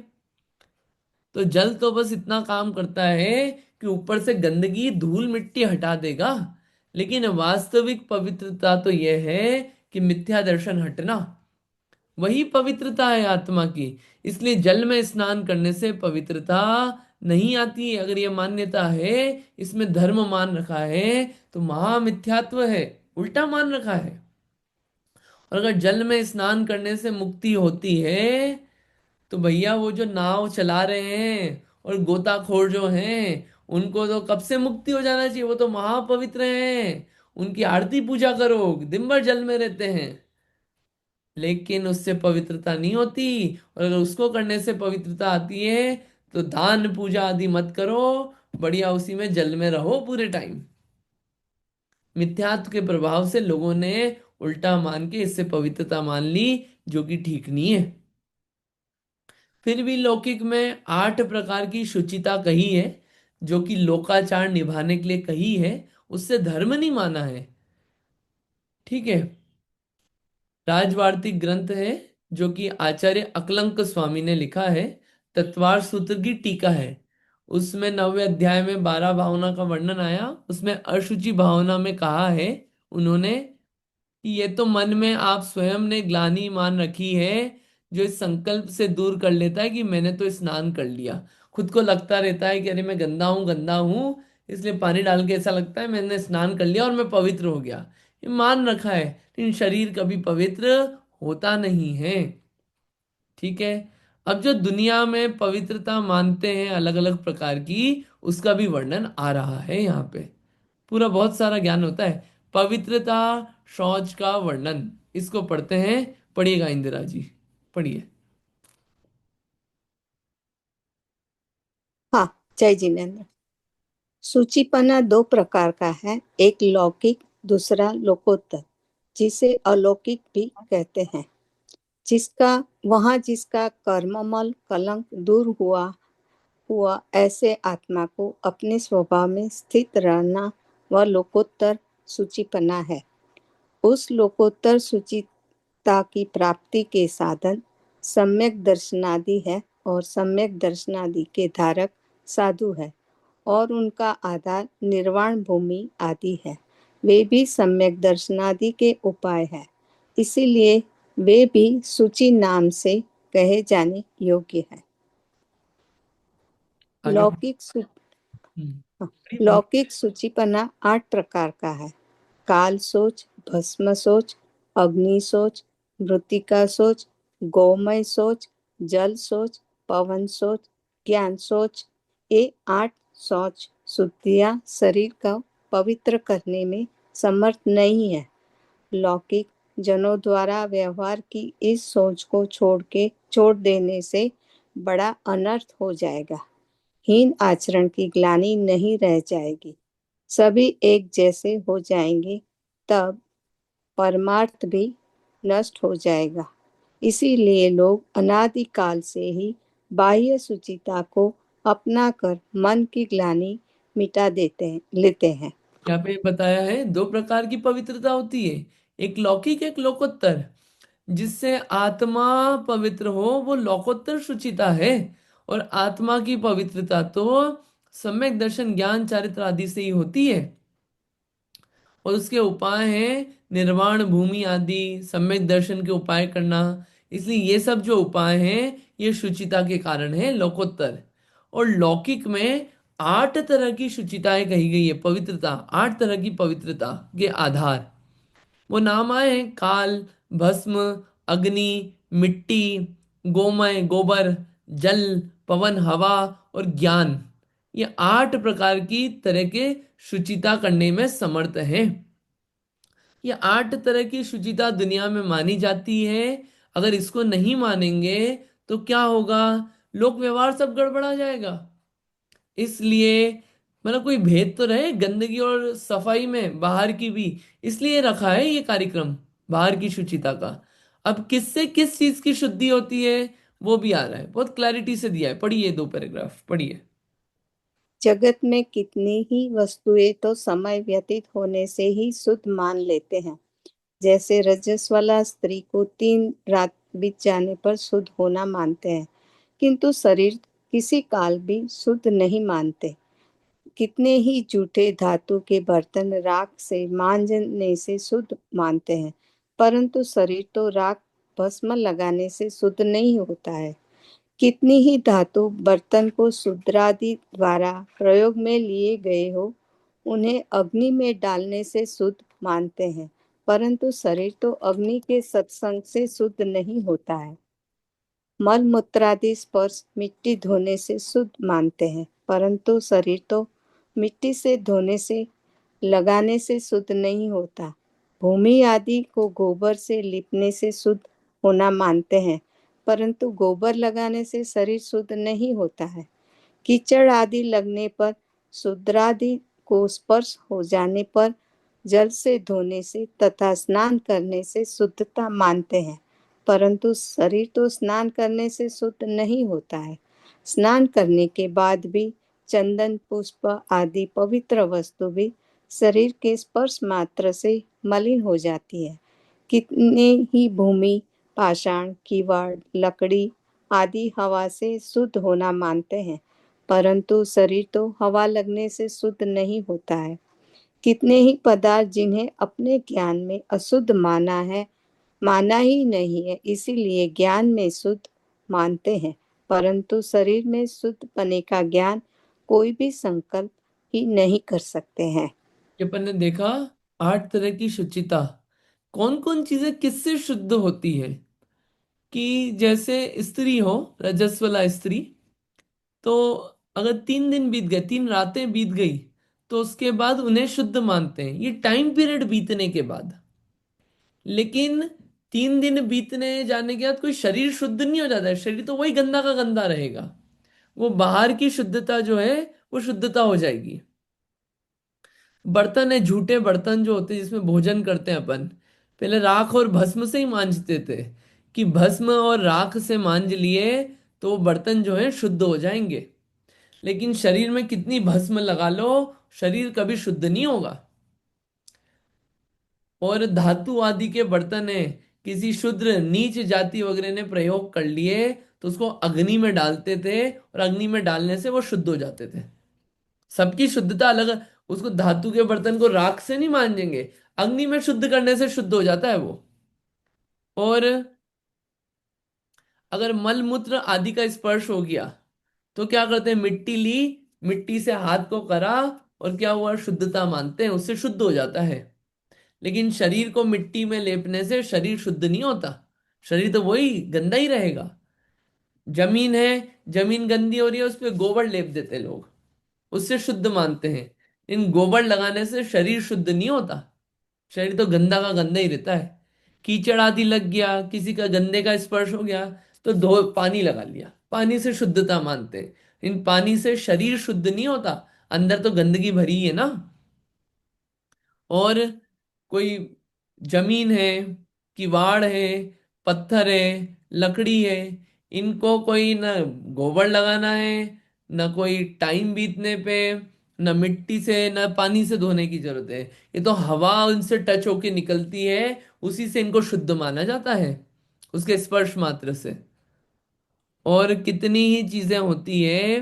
तो जल तो बस इतना काम करता है कि ऊपर से गंदगी धूल मिट्टी हटा देगा, लेकिन वास्तविक पवित्रता तो यह है कि मिथ्या दर्शन हटना, वही पवित्रता है आत्मा की। इसलिए जल में स्नान करने से पवित्रता नहीं आती है। अगर ये मान्यता है, इसमें धर्म मान रखा है, तो महामिथ्यात्व है, उल्टा मान रखा है। और अगर जल में स्नान करने से मुक्ति होती है, तो भैया वो जो नाव चला रहे हैं और गोताखोर जो हैं, उनको तो कब से मुक्ति हो जाना चाहिए, वो तो महापवित्र हैं। उनकी आरती पूजा करो, दिन भर जल में रहते हैं, लेकिन उससे पवित्रता नहीं होती। और अगर उसको करने से पवित्रता आती है, तो दान पूजा आदि मत करो, बढ़िया उसी में जल में रहो पूरे टाइम। मिथ्यात्व के प्रभाव से लोगों ने उल्टा मान के इससे पवित्रता मान ली, जो कि ठीक नहीं है। फिर भी लौकिक में 8 प्रकार की शुचिता कही है, जो कि लोकाचार निभाने के लिए कही है, उससे धर्म नहीं माना है। ठीक है। राजवार्तिक ग्रंथ है, जो कि आचार्य अकलंक स्वामी ने लिखा है, तत्वार सूत्र की टीका है। उसमें 9वें अध्याय में 12 भावना का वर्णन आया। उसमें अशुचि भावना में कहा है उन्होंने कि ये तो मन में आप स्वयं ने ग्लानि मान रखी है, जो इस संकल्प से दूर कर लेता है कि मैंने तो स्नान कर लिया। खुद को लगता रहता है कि अरे मैं गंदा हूं, गंदा हूं, इसलिए पानी डाल के ऐसा लगता है मैंने स्नान कर लिया और मैं पवित्र हो गया। ये मान रखा है, लेकिन शरीर कभी पवित्र होता नहीं है। ठीक है। अब जो दुनिया में पवित्रता मानते हैं अलग अलग प्रकार की, उसका भी वर्णन आ रहा है यहाँ पे। पूरा बहुत सारा ज्ञान होता है। पवित्रता शौच का वर्णन, इसको पढ़ते हैं। पढ़िएगा इंदिरा जी, पढ़िए। हाँ, जय जिनेन्द्र। सूचीपना दो प्रकार का है, एक लौकिक, दूसरा लोकोत्तर, जिसे अलौकिक भी कहते हैं। जिसका कर्ममल कलंक दूर हुआ ऐसे आत्मा को अपने स्वभाव में स्थित रहना वह लोकोत्तर सूचीपना है। उस लोकोत्तर सूचिता की प्राप्ति के साधन सम्यक दर्शनादि है, और सम्यक दर्शनादि के धारक साधु है, और उनका आधार निर्वाण भूमि आदि है। वे भी सम्यक दर्शनादि के उपाय है, इसीलिए वे भी सूची नाम से कहे जाने योग्य है। आगे लौकिक पढ़िए। लौकिक सूचीपना 8 प्रकार का है। काल सोच, भस्म सोच, अग्नि सोच, मृतिका सोच, गोमय सोच, जल सोच, पवन सोच, ज्ञान सोच। ये 8 सोच शुद्धियां शरीर को पवित्र करने में समर्थ नहीं है। लौकिक जनों द्वारा व्यवहार की इस सोच को छोड़ देने से बड़ा अनर्थ हो जाएगा। हीन आचरण की ग्लानि नहीं रह जाएगी, सभी एक जैसे हो जाएंगे, तब परमार्थ भी नष्ट हो जाएगा। इसीलिए लोग अनादिकाल से ही बाह्य सुचिता को अपनाकर मन की ग्लानि मिटा लेते हैं। यहाँ पे बताया है 2 प्रकार की पवित्रता होती है, एक लौकिक एक लोकोत्तर। जिससे आत्मा पवित्र हो वो लोकोत्तर शुचिता है, और आत्मा की पवित्रता तो सम्यक दर्शन ज्ञान चारित्र आदि से ही होती है। और उसके उपाय हैं निर्वाण भूमि आदि, सम्यक दर्शन के उपाय करना। इसलिए ये सब जो उपाय हैं ये शुचिता के कारण है, लोकोत्तर। और लौकिक में 8 तरह की शुचिताएं कही गई है, पवित्रता 8 तरह की पवित्रता के आधार। वो नाम आए हैं काल, भस्म, अग्नि, मिट्टी, गोमय गोबर, जल, पवन हवा और ज्ञान। ये 8 प्रकार की तरह के शुचिता करने में समर्थ है। ये 8 तरह की शुचिता दुनिया में मानी जाती है। अगर इसको नहीं मानेंगे तो क्या होगा? लोक व्यवहार सब गड़बड़ा जाएगा। इसलिए मतलब कोई भेद तो रहे गंदगी और सफाई में, बाहर की भी। इसलिए रखा है ये कार्यक्रम बाहर की शुचिता का। अब किससे किस चीज की शुद्धि होती है वो भी आ रहा है, बहुत क्लैरिटी से दिया है। पढ़िए 2 पैराग्राफ पढ़िए। जगत में कितनी ही वस्तुएं तो समय व्यतीत होने से ही शुद्ध मान लेते हैं। जैसे रजस्वला स्त्री को 3 रात बीत जाने पर शुद्ध होना मानते हैं, किंतु शरीर किसी काल भी शुद्ध नहीं मानते। कितने ही जूठे धातु के बर्तन राख से मांजने से शुद्ध मानते हैं, परंतु शरीर तो राख भस्म लगाने से शुद्ध नहीं होता है। कितनी ही धातु बर्तन को शूद्रादि द्वारा प्रयोग में लिए गए हो, उन्हें अग्नि में डालने से शुद्ध मानते हैं, परंतु शरीर तो अग्नि के सत्संग से शुद्ध नहीं होता है। मल मूत्रादि स्पर्श मिट्टी धोने से शुद्ध मानते हैं, परंतु शरीर तो मिट्टी से धोने से लगाने से शुद्ध नहीं होता। भूमि आदि को गोबर से लिपने से शुद्ध होना मानते हैं, परंतु गोबर लगाने से शरीर शुद्ध नहीं होता है। कीचड़ आदि लगने पर, शूद्रादि को स्पर्श हो जाने पर, जल से धोने से तथा स्नान करने से शुद्धता मानते हैं, परंतु शरीर तो स्नान करने से शुद्ध नहीं होता है। स्नान करने के बाद भी चंदन पुष्प आदि पवित्र वस्तु भी शरीर के स्पर्श मात्र से मलिन हो जाती है। कितने ही भूमि, पाषाण, किवाड़, लकड़ी आदि हवा से शुद्ध होना मानते हैं, परंतु शरीर तो हवा लगने से शुद्ध नहीं होता है। कितने ही पदार्थ जिन्हें अपने ज्ञान में अशुद्ध माना ही नहीं है, इसीलिए ज्ञान में शुद्ध मानते हैं, परंतु शरीर में शुद्ध पने का ज्ञान कोई भी संकल्प ही नहीं कर सकते हैं। ये अपन ने देखा 8 तरह की शुचिता। कौन कौन चीजें किससे शुद्ध होती है? कि जैसे स्त्री हो, रजस्वला स्त्री, तो अगर 3 दिन बीत गए, 3 रातें बीत गई, तो उसके बाद उन्हें शुद्ध मानते हैं, ये टाइम पीरियड बीतने के बाद। लेकिन 3 दिन बीतने जाने के बाद कोई शरीर शुद्ध नहीं हो जाता है, शरीर तो वही गंदा का गंदा रहेगा। वो बाहर की शुद्धता जो है वो शुद्धता हो जाएगी। बर्तन है, झूठे बर्तन जो होते हैं जिसमें भोजन करते हैं अपन, पहले राख और भस्म से ही मांजते थे, कि भस्म और राख से मांज लिए तो वो बर्तन जो है शुद्ध हो जाएंगे। लेकिन शरीर में कितनी भस्म लगा लो, शरीर कभी शुद्ध नहीं होगा। और धातु आदि के बर्तन है, किसी शूद्र नीच जाति वगैरह ने प्रयोग कर लिए तो उसको अग्नि में डालते थे, और अग्नि में डालने से वो शुद्ध हो जाते थे। सबकी शुद्धता अलग। उसको धातु के बर्तन को राख से नहीं मांजेंगे, अग्नि में शुद्ध करने से शुद्ध हो जाता है वो। और अगर मल मूत्र आदि का स्पर्श हो गया तो क्या करते हैं? मिट्टी ली, मिट्टी से हाथ को करा, और क्या हुआ? शुद्धता मानते हैं, उससे शुद्ध हो जाता है। लेकिन शरीर को मिट्टी में लेपने से शरीर शुद्ध नहीं होता, शरीर तो वही गंदा ही रहेगा। जमीन है, जमीन गंदी हो रही है, उस पर गोबर लेप देते लोग, उससे शुद्ध मानते हैं। इन गोबर लगाने से शरीर शुद्ध नहीं होता, शरीर तो गंदा का गंदा ही रहता है। कीचड़ आदि लग गया, किसी का गंदे का स्पर्श हो गया, तो धो पानी लगा लिया, पानी से शुद्धता मानते हैं। इन पानी से शरीर शुद्ध नहीं होता, अंदर तो गंदगी भरी है ना। और कोई जमीन है, किवाड़ है, पत्थर है, लकड़ी है, इनको कोई ना गोबर लगाना है, ना कोई टाइम बीतने पे, ना मिट्टी से ना पानी से धोने की जरूरत है। ये तो हवा उनसे टच होके निकलती है, उसी से इनको शुद्ध माना जाता है, उसके स्पर्श मात्र से। और कितनी ही चीजें होती है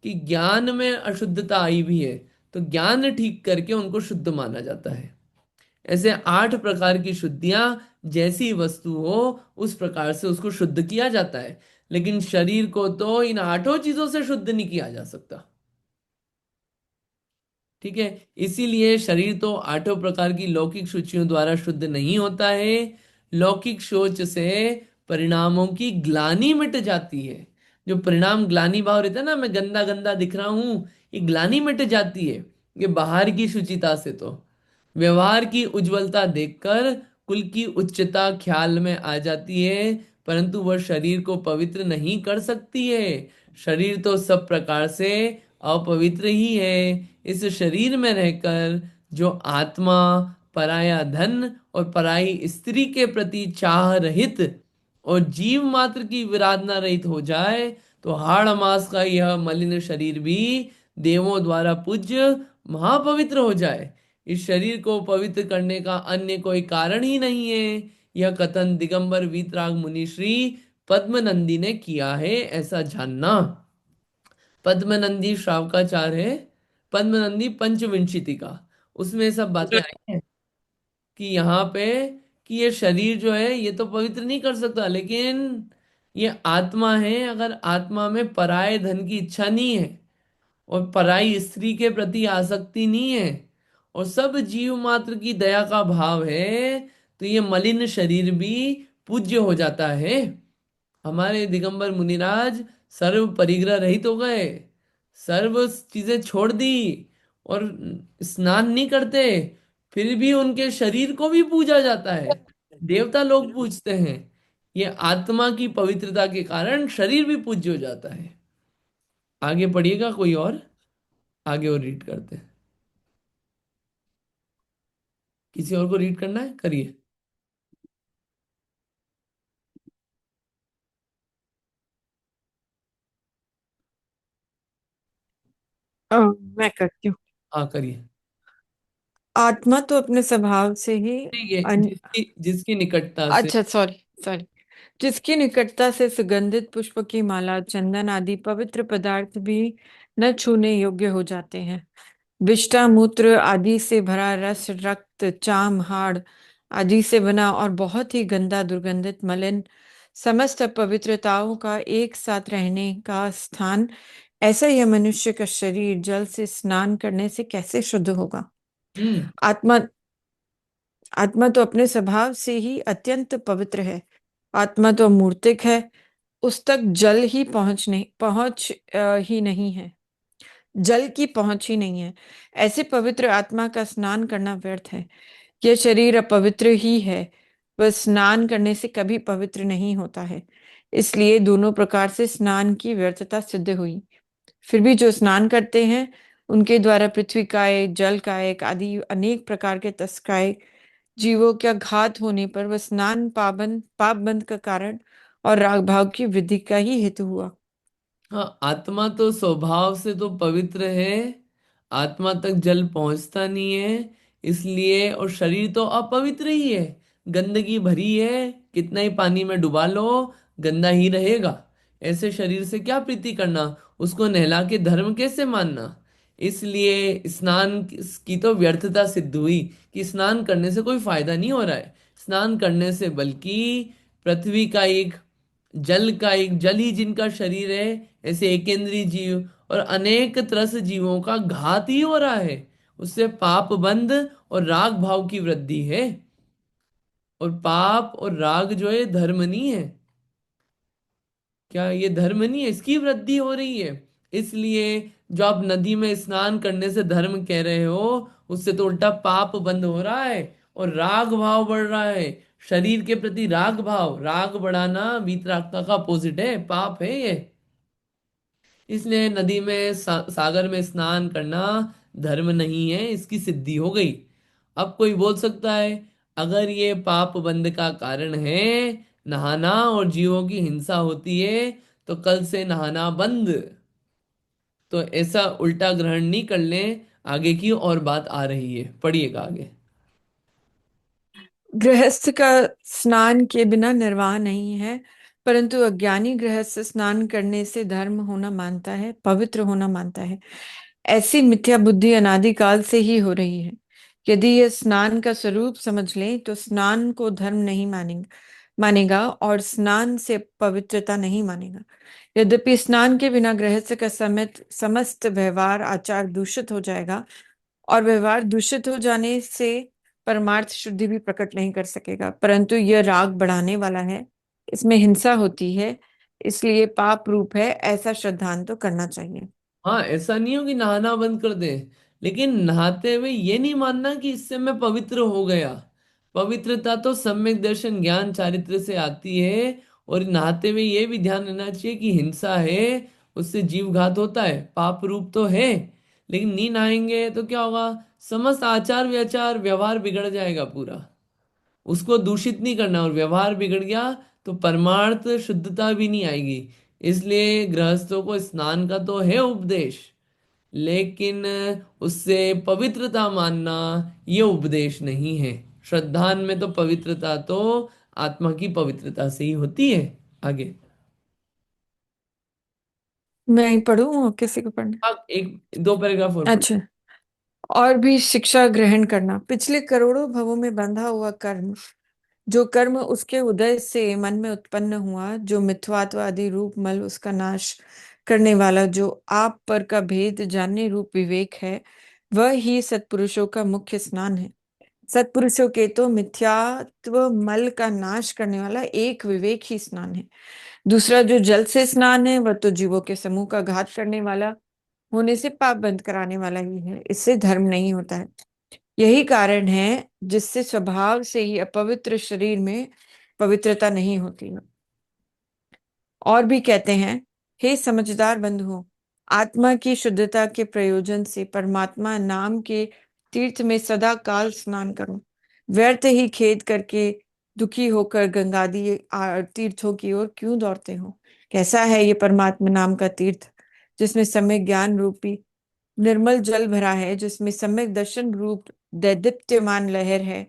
कि ज्ञान में अशुद्धता आई भी है, तो ज्ञान ठीक करके उनको शुद्ध माना जाता है। ऐसे 8 प्रकार की शुद्धियां, जैसी वस्तु हो उस प्रकार से उसको शुद्ध किया जाता है। लेकिन शरीर को तो इन 8 चीजों से शुद्ध नहीं किया जा सकता। ठीक है, इसीलिए शरीर तो 8 प्रकार की लौकिक शुचियों द्वारा शुद्ध नहीं होता है। लौकिक शौच से परिणामों की ग्लानि मिट जाती है। जो परिणाम ग्लानि भाव रहता है ना, मैं गंदा गंदा दिख रहा हूं, ये ग्लानि मिट जाती है ये बाहर की शुचिता से। तो व्यवहार की उज्जवलता देखकर कुल की उच्चता ख्याल में आ जाती है, परंतु वह शरीर को पवित्र नहीं कर सकती है। शरीर तो सब प्रकार से अपवित्र ही है। इस शरीर में रहकर जो आत्मा पराया धन और पराई स्त्री के प्रति चाह रहित और जीव मात्र की विराधना रहित हो जाए, तो हाड़ मास का यह मलिन शरीर भी देवों द्वारा पूज्य महापवित्र हो जाए। इस शरीर को पवित्र करने का अन्य कोई कारण ही नहीं है। यह कथन दिगंबर वीतराग मुनि श्री पद्मनंदी ने किया है, ऐसा जानना। पद्मनंदी श्रावकाचार्य है, पद्मनंदी पंचविंशिति का, उसमें सब बातें आई हैं कि यहाँ पे कि ये शरीर जो है ये तो पवित्र नहीं कर सकता, लेकिन ये आत्मा है। अगर आत्मा में पराये धन की इच्छा नहीं है और पराई स्त्री के प्रति आसक्ति नहीं है और सब जीव मात्र की दया का भाव है, तो ये मलिन शरीर भी पूज्य हो जाता है। हमारे दिगंबर मुनिराज सर्व परिग्रह रहित हो गए, सर्व चीजें छोड़ दी और स्नान नहीं करते, फिर भी उनके शरीर को भी पूजा जाता है, देवता लोग पूजते हैं। ये आत्मा की पवित्रता के कारण शरीर भी पूज्य हो जाता है। आगे पढ़िएगा कोई और, आगे और रीड करते हैं। किसी और को रीड करना है, करिए। मैं करती हूँ। हाँ करिए। आत्मा तो अपने स्वभाव से ही ये जिसकी जिसकी निकटता से। अच्छा सॉरी सॉरी, जिसकी निकटता से सुगंधित पुष्प की माला, चंदन आदि पवित्र पदार्थ भी न छूने योग्य हो जाते हैं। विष्ठा मूत्र आदि से भरा रस, रक्त, चाम, हाड़ आदि से बना और बहुत ही गंदा दुर्गंधित मलिन समस्त पवित्रताओं का एक साथ रहने का स्थान, ऐसा यह मनुष्य का शरीर जल से स्नान करने से कैसे शुद्ध होगा। हम्म। आत्मा आत्मा तो अपने स्वभाव से ही अत्यंत पवित्र है। आत्मा तो मूर्तिक है, उस तक जल ही ही नहीं है, जल की पहुंच ही नहीं है। ऐसे पवित्र आत्मा का स्नान करना व्यर्थ है। यह शरीर अपवित्र ही है, वह स्नान करने से कभी पवित्र नहीं होता है। इसलिए दोनों प्रकार से स्नान की व्यर्थता सिद्ध हुई। फिर भी जो स्नान करते हैं उनके द्वारा पृथ्वी काय, जल कायक आदि अनेक प्रकार के तस्काय जीवों का घात होने पर वह स्नान पाप बंध का कारण और राग भाव की वृद्धि का ही हेतु हुआ। हाँ, आत्मा तो स्वभाव से तो पवित्र है, आत्मा तक जल पहुंचता नहीं है इसलिए, और शरीर तो अपवित्र ही है, गंदगी भरी है, कितना ही पानी में डुबा लो गंदा ही रहेगा। ऐसे शरीर से क्या प्रीति करना, उसको नहला के धर्म कैसे मानना। इसलिए स्नान की तो व्यर्थता सिद्ध हुई कि स्नान करने से कोई फायदा नहीं हो रहा है। स्नान करने से बल्कि पृथ्वी का एक, जल ही जिनका शरीर है, ऐसे एकेंद्रीय जीव और अनेक तरस जीवों का घात ही हो रहा है। उससे पाप बंध और राग भाव की वृद्धि है। और पाप और राग जो है धर्म नहीं है, क्या ये धर्म नहीं है, इसकी वृद्धि हो रही है। इसलिए जो आप नदी में स्नान करने से धर्म कह रहे हो, उससे तो उल्टा पाप बंद हो रहा है और राग भाव बढ़ रहा है। शरीर के प्रति राग भाव, राग बढ़ाना वीतरागता का अपोजिट है, पाप है ये। इसलिए नदी में सागर में स्नान करना धर्म नहीं है, इसकी सिद्धि हो गई। अब कोई बोल सकता है अगर ये पाप बंद का कारण है नहाना और जीवों की हिंसा होती है, तो कल से नहाना बंद। तो ऐसा उल्टा ग्रहण नहीं कर लें, आगे की और बात आ रही है, पढ़िएगा आगे। गृहस्थ का स्नान के बिना निर्वाह नहीं है, परंतु अज्ञानी गृहस्थ स्नान करने से धर्म होना मानता है, पवित्र होना मानता है। ऐसी मिथ्या बुद्धि अनादिकाल से ही हो रही है। यदि यह स्नान का स्वरूप समझ लें तो स्नान को धर्म नहीं मानेगा और स्नान से पवित्रता नहीं मानेगा। यद्यपि स्नान के बिना गृहस्थ का समस्त व्यवहार आचार दूषित हो जाएगा, और व्यवहार दूषित हो जाने से परमार्थ शुद्धि भी प्रकट नहीं कर सकेगा, परंतु यह राग बढ़ाने वाला है, इसमें हिंसा होती है, इसलिए पाप रूप है, ऐसा श्रद्धांत तो करना चाहिए। हाँ, ऐसा नहीं हो कि नहाना बंद कर दे, लेकिन नहाते हुए ये नहीं मानना कि इससे मैं पवित्र हो गया। पवित्रता तो सम्यक दर्शन ज्ञान चारित्र से आती है। और नहाते हुए ये भी ध्यान रखना चाहिए कि हिंसा है, उससे जीव घात होता है, पाप रूप तो है। लेकिन नहीं नहाएंगे तो क्या होगा? समस्त आचार विचार व्यवहार बिगड़ जाएगा पूरा। उसको दूषित नहीं करना, और व्यवहार बिगड़ गया तो परमार्थ शुद्धता भी नहीं आएगी। इसलिए गृहस्थों को स्नान का तो है उपदेश, लेकिन उससे पवित्रता मानना ये उपदेश नहीं है। श्रद्धान में तो पवित्रता तो आत्मा की पवित्रता से ही होती है। आगे मैं ही पढ़ूं और किसी को पढ़ना? आप एक दो पैराग्राफ और पढ़िए। अच्छा। और भी शिक्षा ग्रहण करना। पिछले करोड़ों भवों में बंधा हुआ कर्म, जो कर्म उसके उदय से मन में उत्पन्न हुआ, जो मिथ्यात्व आदि रूप मल उसका नाश करने वाला, जो आप पर का भेद जानने रूप विवेक है, वह ही सत्पुरुषों का मुख्य स्नान है। सत्पुरुषों के तो मिथ्यात्व मल का नाश करने वाला एक विवेक ही स्नान है। दूसरा जो जल से स्नान है, वह तो जीवों के समूह का घात करने वाला होने से पाप बंद कराने वाला ही है, इससे धर्म नहीं होता है। यही कारण है जिससे स्वभाव से ही अपवित्र शरीर में पवित्रता नहीं होती है। और भी कहते हैं, हे समझदार बंधुओं, आत्मा की शुद्धता के प्रयोजन से परमात्मा नाम के तीर्थ में सदा काल स्नान करो। व्यर्थ ही खेद करके दुखी होकर गंगादी तीर्थों की ओर क्यों दौड़ते हो? कैसा है ये परमात्मा नाम का तीर्थ, जिसमें सम्यक ज्ञान रूपी निर्मल जल भरा है, जिसमें सम्यक दर्शन रूप दैदीप्यमान लहर है,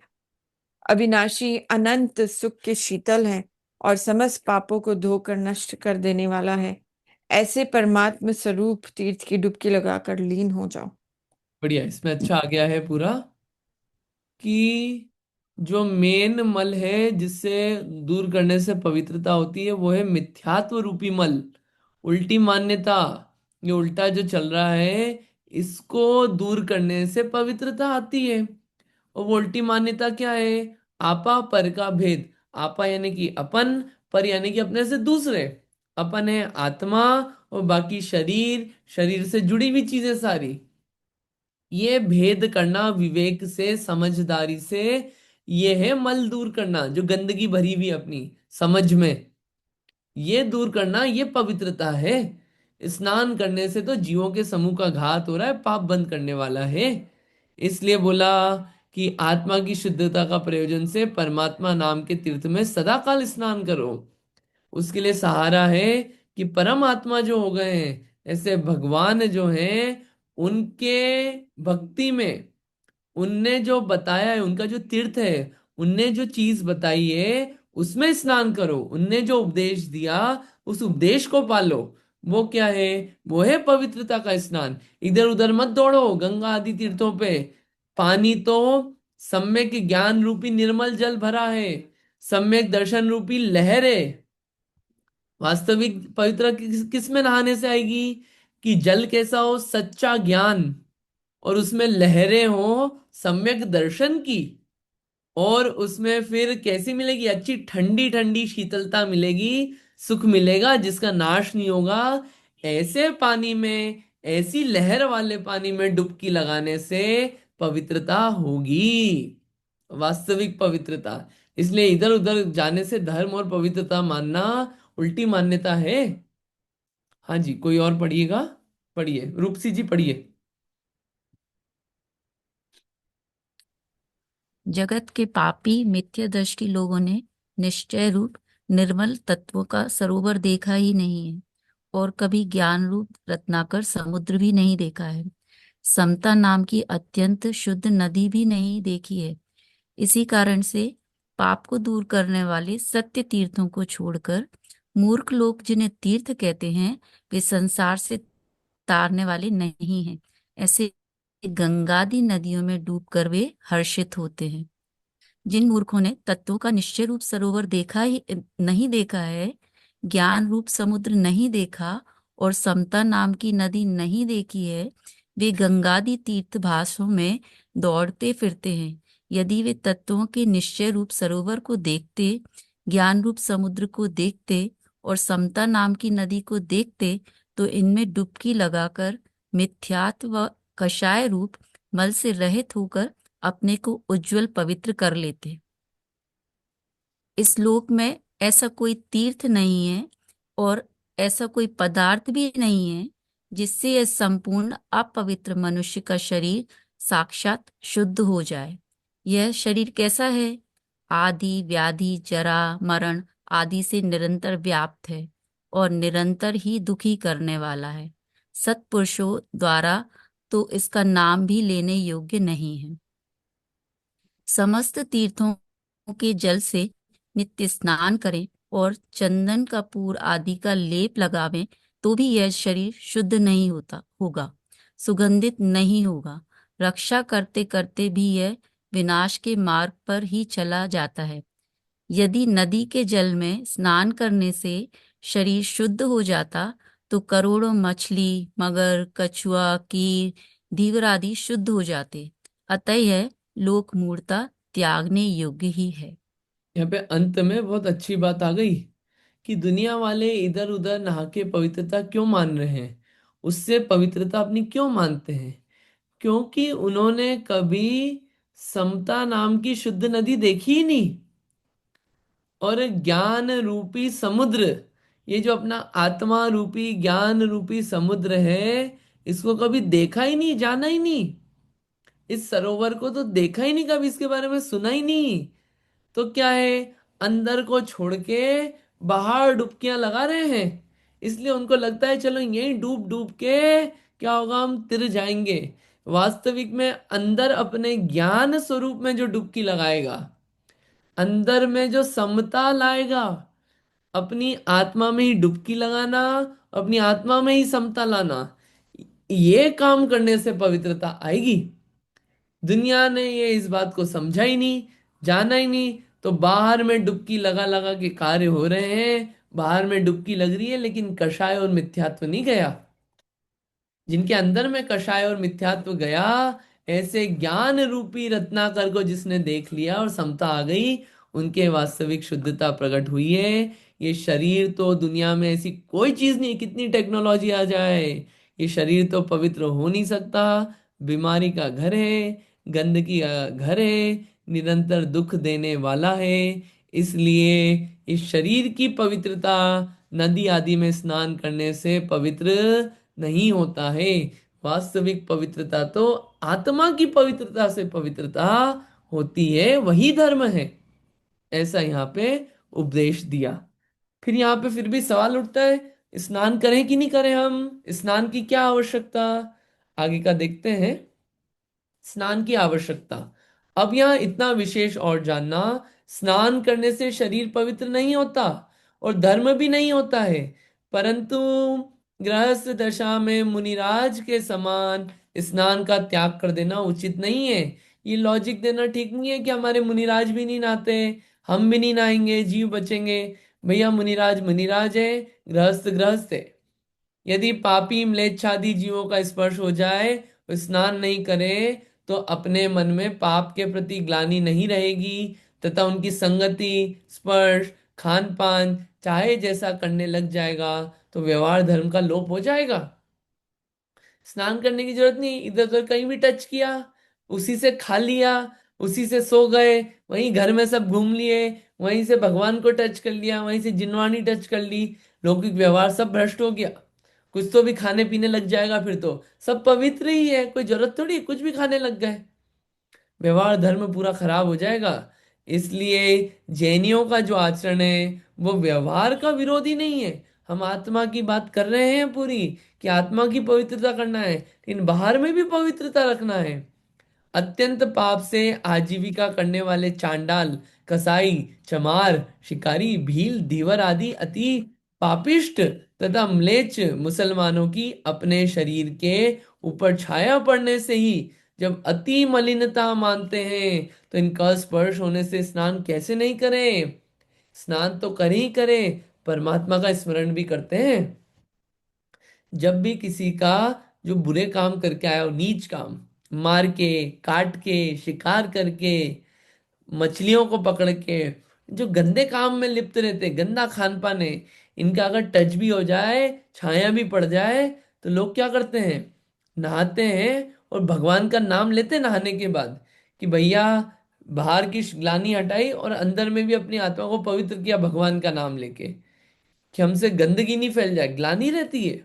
अविनाशी अनंत सुख के शीतल है, और समस्त पापों को धोकर नष्ट कर देने वाला है। ऐसे परमात्म स्वरूप तीर्थ की डुबकी लगाकर लीन हो जाओ। बढ़िया, इसमें अच्छा आ गया है पूरा कि जो मेन मल है जिससे दूर करने से पवित्रता होती है, वो है मिथ्यात्व रूपी मल, उल्टी मान्यता। ये उल्टा जो चल रहा है, इसको दूर करने से पवित्रता आती है। और वो उल्टी मान्यता क्या है? आपा पर का भेद। आपा यानी कि अपन, पर यानी कि अपने से दूसरे। अपन है आत्मा, और बाकी शरीर, शरीर से जुड़ी हुई चीजें सारी। ये भेद करना विवेक से, समझदारी से, ये है मल दूर करना, जो गंदगी भरी हुई अपनी समझ में, ये दूर करना, ये पवित्रता है। स्नान करने से तो जीवों के समूह का घात हो रहा है, पाप बंद करने वाला है। इसलिए बोला कि आत्मा की शुद्धता का प्रयोजन से परमात्मा नाम के तीर्थ में सदा काल स्नान करो। उसके लिए सहारा है कि परम आत्मा जो हो गए हैं, ऐसे भगवान जो हैं, उनके भक्ति में उनने जो बताया है, उनका जो तीर्थ है, उनने जो चीज बताई है, उसमें स्नान करो। उनने जो उपदेश दिया, उस उपदेश को पालो। वो क्या है? वो है पवित्रता का स्नान। इधर उधर मत दौड़ो गंगा आदि तीर्थों पे। पानी तो सम्यक ज्ञान रूपी निर्मल जल भरा है, सम्यक दर्शन रूपी लहर है। वास्तविक पवित्र किस में नहाने से आएगी? कि जल कैसा हो? सच्चा ज्ञान, और उसमें लहरें हो सम्यक दर्शन की। और उसमें फिर कैसी मिलेगी? अच्छी ठंडी ठंडी शीतलता मिलेगी, सुख मिलेगा जिसका नाश नहीं होगा। ऐसे पानी में, ऐसी लहर वाले पानी में डुबकी लगाने से पवित्रता होगी, वास्तविक पवित्रता। इसलिए इधर उधर जाने से धर्म और पवित्रता मानना उल्टी मान्यता है। हाँ जी, कोई और पढ़िएगा। पढ़िए, रूपसी जी पढ़िए। जगत के पापी मिथ्या दृष्टि लोगों ने निश्चय रूप निर्मल तत्वों का सरोवर देखा ही नहीं है, और कभी ज्ञान रूप रत्नाकर समुद्र भी नहीं देखा है। समता नाम की अत्यंत शुद्ध नदी भी नहीं देखी है। इसी कारण से पाप को दूर करने वाले सत्य तीर्थों को छोड़कर मूर्ख लोग, जिन्हें तीर्थ कहते हैं, वे संसार से तारने वाले नहीं हैं। ऐसे गंगादि नदियों में डूबकर वे हर्षित होते हैं। जिन मूर्खों ने तत्वों का निश्चय रूप सरोवर देखा ही नहीं देखा है, ज्ञान रूप समुद्र नहीं देखा, और समता नाम की नदी नहीं देखी है, वे गंगादि तीर्थ भासों में दौड़ते फिरते हैं। यदि वे तत्वों के निश्चय रूप सरोवर को देखते, ज्ञान रूप समुद्र को देखते और समता नाम की नदी को देखते तो इनमें डुबकी लगाकर मिथ्यात्व व कषाय रूप मल से रहित होकर अपने को उज्जवल पवित्र कर लेते। इस लोक में ऐसा कोई तीर्थ नहीं है और ऐसा कोई पदार्थ भी नहीं है जिससे यह संपूर्ण अपवित्र मनुष्य का शरीर साक्षात शुद्ध हो जाए। यह शरीर कैसा है? आदि व्याधि जरा मरण आदि से निरंतर व्याप्त है और निरंतर ही दुखी करने वाला है। सत्पुरुषों द्वारा तो इसका नाम भी लेने योग्य नहीं है। समस्त तीर्थों के जल से नित्य स्नान करें और चंदन कपूर आदि का लेप लगावें तो भी यह शरीर शुद्ध नहीं होगा, सुगंधित नहीं होगा। रक्षा करते करते भी यह विनाश के मार्ग पर ही चला जाता है। यदि नदी के जल में स्नान करने से शरीर शुद्ध हो जाता तो करोड़ों मछली, मगर, कछुआ, कीर, धीवर आदि शुद्ध हो जाते। अतः यह लोक मूर्ता त्यागने योग्य ही है। यहाँ पे अंत में बहुत अच्छी बात आ गई कि दुनिया वाले इधर उधर नहा के पवित्रता क्यों मान रहे हैं, उससे पवित्रता अपनी क्यों मानते हैं? क्योंकि उन्होंने कभी समता नाम की शुद्ध नदी देखी ही नहीं। और ज्ञान रूपी समुद्र, ये जो अपना आत्मा रूपी ज्ञान रूपी समुद्र है, इसको कभी देखा ही नहीं, जाना ही नहीं। इस सरोवर को तो देखा ही नहीं, कभी इसके बारे में सुना ही नहीं। तो क्या है, अंदर को छोड़ के बाहर डुबकियां लगा रहे हैं। इसलिए उनको लगता है चलो यहीं डूब डूब के क्या होगा, हम तिर जाएंगे। वास्तविक में अंदर अपने ज्ञान स्वरूप में जो डुबकी लगाएगा, अंदर में जो समता लाएगा, अपनी आत्मा में ही डुबकी लगाना, अपनी आत्मा में ही समता लाना, ये काम करने से पवित्रता आएगी। दुनिया ने ये इस बात को समझा ही नहीं, जाना ही नहीं। तो बाहर में डुबकी लगा लगा के कार्य हो रहे हैं, बाहर में डुबकी लग रही है लेकिन कषाय और मिथ्यात्व नहीं गया। जिनके अंदर में कषाय और मिथ्यात्व गया, ऐसे ज्ञान रूपी रत्नाकर को जिसने देख लिया और समता आ गई, उनके वास्तविक शुद्धता प्रकट हुई है। ये शरीर तो दुनिया में ऐसी कोई चीज नहीं, कितनी टेक्नोलॉजी आ जाए, ये शरीर तो पवित्र हो नहीं सकता। बीमारी का घर है, गंदगी का घर है, निरंतर दुख देने वाला है। इसलिए इस शरीर की पवित्रता नदी आदि में स्नान करने से पवित्र नहीं होता है। वास्तविक पवित्रता तो आत्मा की पवित्रता से पवित्रता होती है, वही धर्म है। ऐसा यहाँ पे उपदेश दिया। फिर यहाँ पे फिर भी सवाल उठता है, स्नान करें कि नहीं करें? हम स्नान की क्या आवश्यकता, आगे का देखते हैं। स्नान की आवश्यकता, अब यहाँ इतना विशेष और जानना, स्नान करने से शरीर पवित्र नहीं होता और धर्म भी नहीं होता है, परंतु गृहस्थ दशा में मुनिराज के समान स्नान का त्याग कर देना उचित नहीं है। ये लॉजिक देना ठीक नहीं है कि हमारे मुनिराज भी नहीं नहाते, हम भी नहीं नहाएंगे, जीव बचेंगे। भैया मुनिराज मुनिराज है, गृहस्थ गृहस्थ है। यदि पापी म्लेच्छादि जीवों का स्पर्श हो जाए, वो स्नान नहीं करे, तो अपने मन में पाप के प्रति ग्लानि नहीं रहेगी, तथा उनकी संगति, स्पर्श, खान पान चाहे जैसा करने लग जाएगा, तो व्यवहार धर्म का लोप हो जाएगा। स्नान करने की जरूरत नहीं, इधर उधर कहीं भी टच किया, उसी से खा लिया, उसी से सो गए, वहीं घर में सब घूम लिए, वहीं से भगवान को टच कर लिया, वहीं से जिनवानी टच कर ली, लौकिक व्यवहार सब भ्रष्ट हो गया। कुछ तो भी खाने पीने लग जाएगा, फिर तो सब पवित्र ही है, कोई जरूरत थोड़ी कुछ भी खाने लग गए, व्यवहार धर्म पूरा खराब हो जाएगा। इसलिए जैनियों का जो आचरण है वो व्यवहार का विरोधी नहीं है। हम आत्मा की बात कर रहे हैं पूरी, कि आत्मा की पवित्रता करना है, लेकिन बाहर में भी पवित्रता रखना है। अत्यंत पाप से आजीविका करने वाले चांडाल, कसाई, चमार, शिकारी, भील, धीवर आदि अति पापिष्ट तथा म्लेच्छ मुसलमानों की अपने शरीर के ऊपर छाया पड़ने से ही जब अति मलिनता मानते हैं, तो इनका स्पर्श होने से स्नान कैसे नहीं करें? स्नान तो करें ही करें, परमात्मा का स्मरण भी करते हैं। जब भी किसी का जो बुरे काम करके आया हो, नीच काम, मार के, काट के, शिकार करके, मछलियों को पकड़ के, जो गंदे काम में लिप्त रहते, गंदा खान पान है, इनका अगर टच भी हो जाए, छाया भी पड़ जाए, तो लोग क्या करते हैं, नहाते हैं और भगवान का नाम लेते हैं नहाने के बाद, कि भैया बाहर की ग्लानि हटाई और अंदर में भी अपनी आत्मा को पवित्र किया भगवान का नाम लेके, कि हमसे गंदगी नहीं फैल जाए, ग्लानि रहती है।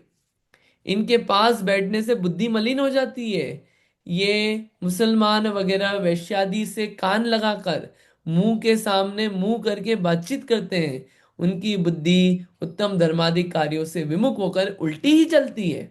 इनके पास बैठने से बुद्धि मलिन हो जाती है। ये मुसलमान वगैरह वैश्यादि से कान लगाकर मुंह के सामने मुंह करके बातचीत करते हैं, उनकी बुद्धि उत्तम धर्मादिक कार्यों से विमुख होकर उल्टी ही चलती है।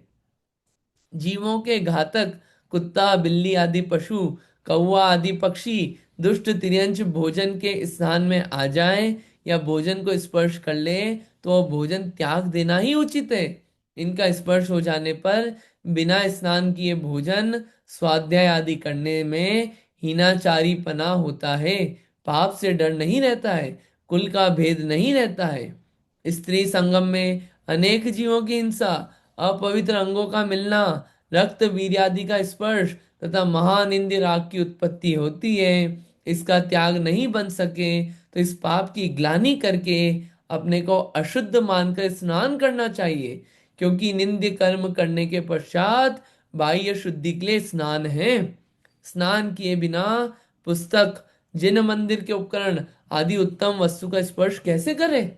जीवों के घातक कुत्ता बिल्ली आदि पशु, कौवा आदि पक्षी दुष्ट तिर्यंच भोजन के स्थान में आ जाए या भोजन को स्पर्श कर ले, तो वह भोजन त्याग देना ही उचित है। इनका स्पर्श हो जाने पर बिना स्नान किए भोजन स्वाध्याय आदि करने में हीनाचारी पना होता है। पाप से डर नहीं रहता है, कुल का भेद नहीं रहता है। स्त्री संगम में अनेक जीवों की हिंसा, अपवित्र अंगों का मिलना, रक्त वीर्यादि का स्पर्श तथा महानिंद्य राग की उत्पत्ति होती है। इसका त्याग नहीं बन सके तो इस पाप की ग्लानि करके अपने को अशुद्ध मानकर स्नान करना चाहिए, क्योंकि निंद्य कर्म करने के पश्चात बाह्य शुद्धि के लिए स्नान है। स्नान किए बिना पुस्तक, जिन मंदिर के उपकरण आदि उत्तम वस्तु का स्पर्श कैसे करें?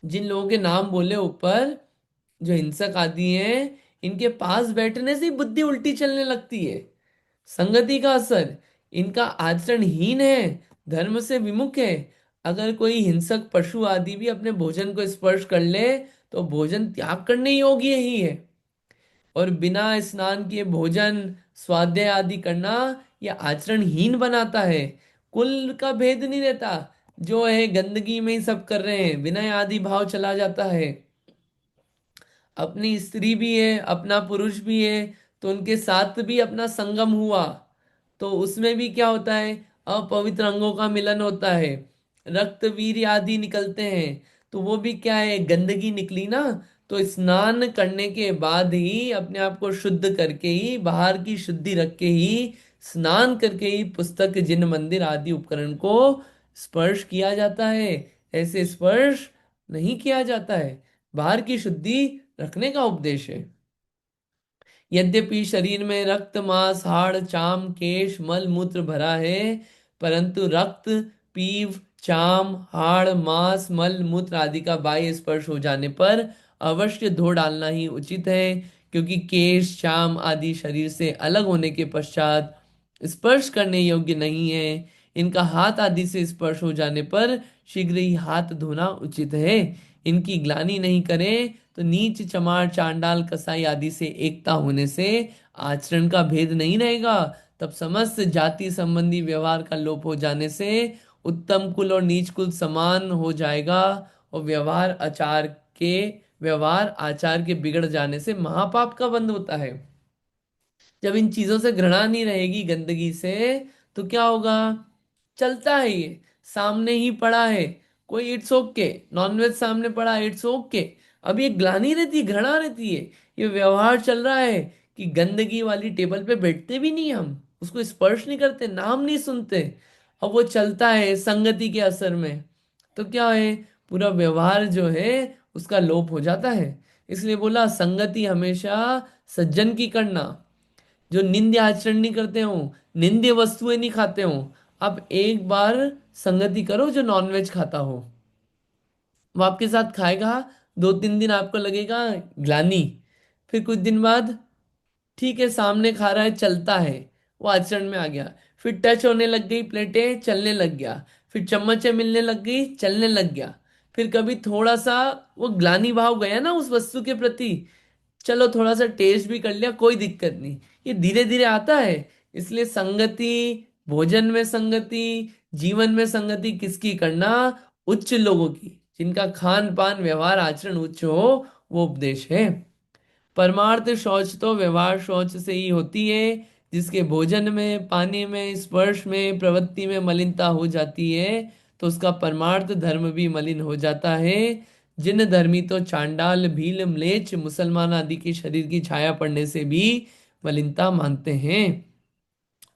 जिन लोगों के नाम बोले ऊपर, जो हिंसक आदि हैं, इनके पास बैठने से ही बुद्धि उल्टी चलने लगती है। संगति का असर, इनका आचरण हीन है, धर्म से विमुख है। अगर कोई हिंसक पशु आदि भी अपने भोजन को स्पर्श कर ले तो भोजन त्याग करने योग्य ही है। और बिना स्नान किए भोजन स्वाध्याय आदि करना यह आचरणहीन बनाता है। कुल का भेद नहीं रहता, जो है गंदगी में ही सब कर रहे हैं, विनय आदि भाव चला जाता है। अपनी स्त्री भी है, अपना पुरुष भी है, तो उनके साथ भी अपना संगम हुआ, तो उसमें भी क्या होता है, अपवित्र अंगों का मिलन होता है, रक्त वीर्य आदि निकलते हैं, तो वो भी क्या है, गंदगी निकली ना। तो स्नान करने के बाद ही अपने आप को शुद्ध करके ही, बाहर की शुद्धि रख के ही, स्नान करके ही पुस्तक, जिन मंदिर आदि उपकरण को स्पर्श किया जाता है। ऐसे स्पर्श नहीं किया जाता है, बाहर की शुद्धि रखने का उपदेश है। यद्यपि शरीर में रक्त मांस हाड़ चाम केश मल मूत्र भरा है, परंतु रक्त पीव चाम हाड़ मांस मल मूत्र आदि का बाह्य स्पर्श हो जाने पर अवश्य धो डालना ही उचित है, क्योंकि केश चाम आदि शरीर से अलग होने के पश्चात स्पर्श करने योग्य नहीं है। इनका हाथ आदि से स्पर्श हो जाने पर शीघ्र ही हाथ धोना उचित है। इनकी ग्लानि नहीं करें तो नीच चमार चांडाल कसाई आदि से एकता होने से आचरण का भेद नहीं रहेगा। तब समस्त जाति संबंधी व्यवहार का लोप हो जाने से उत्तम कुल और नीच कुल समान हो जाएगा, और व्यवहार आचार के बिगड़ जाने से महापाप का बंध होता है। जब इन चीजों से घृणा नहीं रहेगी, गंदगी से, तो क्या होगा, चलता है ये, सामने ही पड़ा है, कोई इट्स ओके, नॉनवेज सामने पड़ा है, इट्स ओके। अब ये ग्लानि रहती है, घृणा रहती है, ये व्यवहार चल रहा है कि गंदगी वाली टेबल पे बैठते भी नहीं, हम उसको स्पर्श नहीं करते, नाम नहीं सुनते। अब वो चलता है संगति के असर में, तो क्या है, पूरा व्यवहार जो है उसका लोप हो जाता है। इसलिए बोला संगति हमेशा सज्जन की करना, जो निंद्य आचरण नहीं करते हो, निंद्य वस्तुएं नहीं खाते हो। आप एक बार संगति करो जो नॉनवेज खाता हो, वो आपके साथ खाएगा, 2-3 दिन आपको लगेगा ग्लानी, फिर कुछ दिन बाद ठीक है, सामने खा रहा है, चलता है, वो आचरण में आ गया, फिर टच होने लग गई प्लेटें, चलने लग गया, फिर चम्मचें मिलने लग गई, चलने लग गया, फिर कभी थोड़ा सा वो ग्लानी भाव गया ना उस वस्तु के प्रति, चलो थोड़ा सा टेस्ट भी कर लिया, कोई दिक्कत नहीं, ये धीरे धीरे आता है। इसलिए संगति, भोजन में संगति, जीवन में संगति किसकी करना, उच्च लोगों की, जिनका खान पान व्यवहार आचरण उच्च हो, वो उपदेश है। परमार्थ शौच तो व्यवहार शौच से ही होती है। जिसके भोजन में, पानी में, स्पर्श में, प्रवृत्ति में मलिनता हो जाती है, तो उसका परमार्थ धर्म भी मलिन हो जाता है। जिन धर्मी तो चांडाल भील म्लेच्छ मुसलमान आदि के शरीर की छाया पड़ने से भी मलिनता मानते हैं।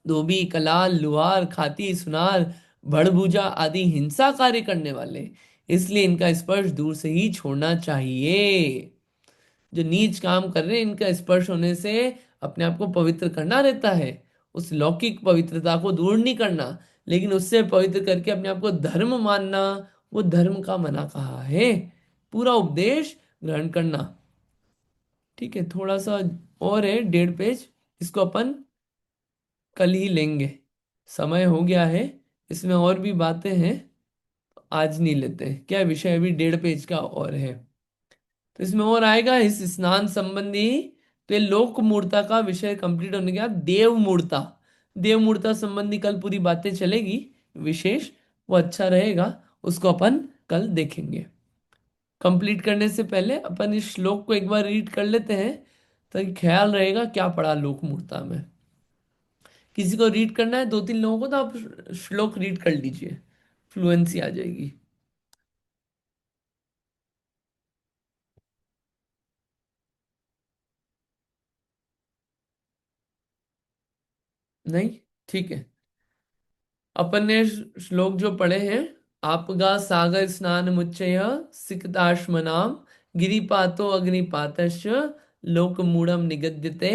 धोबी कलाल लुहार खाती सुनार भड़भुजा आदि हिंसा कार्य करने वाले, इसलिए इनका स्पर्श दूर से ही छोड़ना चाहिए। जो नीच काम कर रहे हैं, इनका स्पर्श होने से अपने आप को पवित्र करना रहता है, उस लौकिक पवित्रता को दूर नहीं करना, लेकिन उससे पवित्र करके अपने आप को धर्म मानना, वो धर्म का मना कहा है। पूरा उपदेश ग्रहण करना। ठीक है, थोड़ा सा और है, 1.5 पेज, इसको अपन कल ही लेंगे, समय हो गया है, इसमें और भी बातें हैं, आज नहीं लेते हैं। क्या विषय अभी 1.5 पेज का और है, तो इसमें और आएगा इस स्नान संबंधी। तो ये लोक मूर्ता का विषय कंप्लीट होने के बाद देव मूर्ता, देव मूर्ता संबंधी कल पूरी बातें चलेगी विशेष, वो अच्छा रहेगा, उसको अपन कल देखेंगे। कंप्लीट करने से पहले अपन इस श्लोक को एक बार रीड कर लेते हैं, ताकि ख्याल रहेगा क्या पढ़ा लोक मूर्ता में। किसी को रीड करना है, 2-3 लोगों को, तो आप श्लोक रीड कर लीजिए, फ्लुएंसी आ जाएगी। नहीं, ठीक है। अपन ने श्लोक जो पढ़े हैं, आपगा सागर स्नान मुच्चय सिकताश्मनाम गिरिपातो अग्निपातश्च लोक मूढ़म निगद्यते।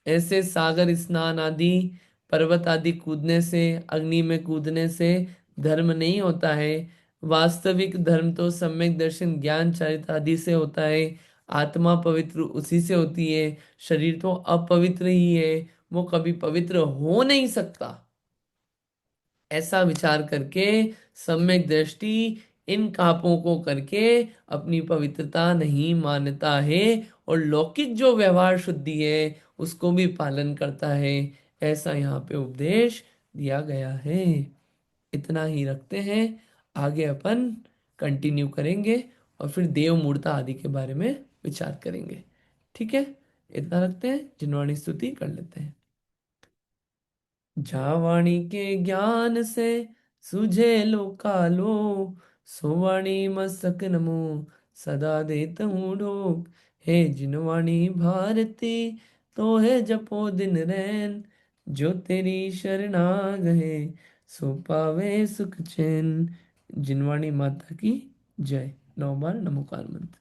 ऐसे सागर स्नान आदि, पर्वत आदि कूदने से, अग्नि में कूदने से धर्म नहीं होता है। वास्तविक धर्म तो सम्यक दर्शन ज्ञान चरित्र आदि से होता है। आत्मा पवित्र उसी से होती है, शरीर तो अपवित्र ही है, वो कभी पवित्र हो नहीं सकता। ऐसा विचार करके सम्यक दृष्टि इन पापों को करके अपनी पवित्रता नहीं मानता है, और लौकिक जो व्यवहार शुद्धि है उसको भी पालन करता है। ऐसा यहाँ पे उपदेश दिया गया है। इतना ही रखते हैं, आगे अपन कंटिन्यू करेंगे और फिर देव मूर्ता आदि के बारे में विचार करेंगे। ठीक है, इतना रखते हैं, जिनवाणी स्तुति कर लेते हैं। जावाणी के ज्ञान से सुझे लो कालो, सोवाणी मस्तक नमो सदा देत हूँ डोक। हे जिनवाणी भारती तो है जपो दिन रैन, जो तेरी शरणा गए सो पावे सुख चैन। जिनवाणी माता की जय। 9 बार नमोकार मंत्र।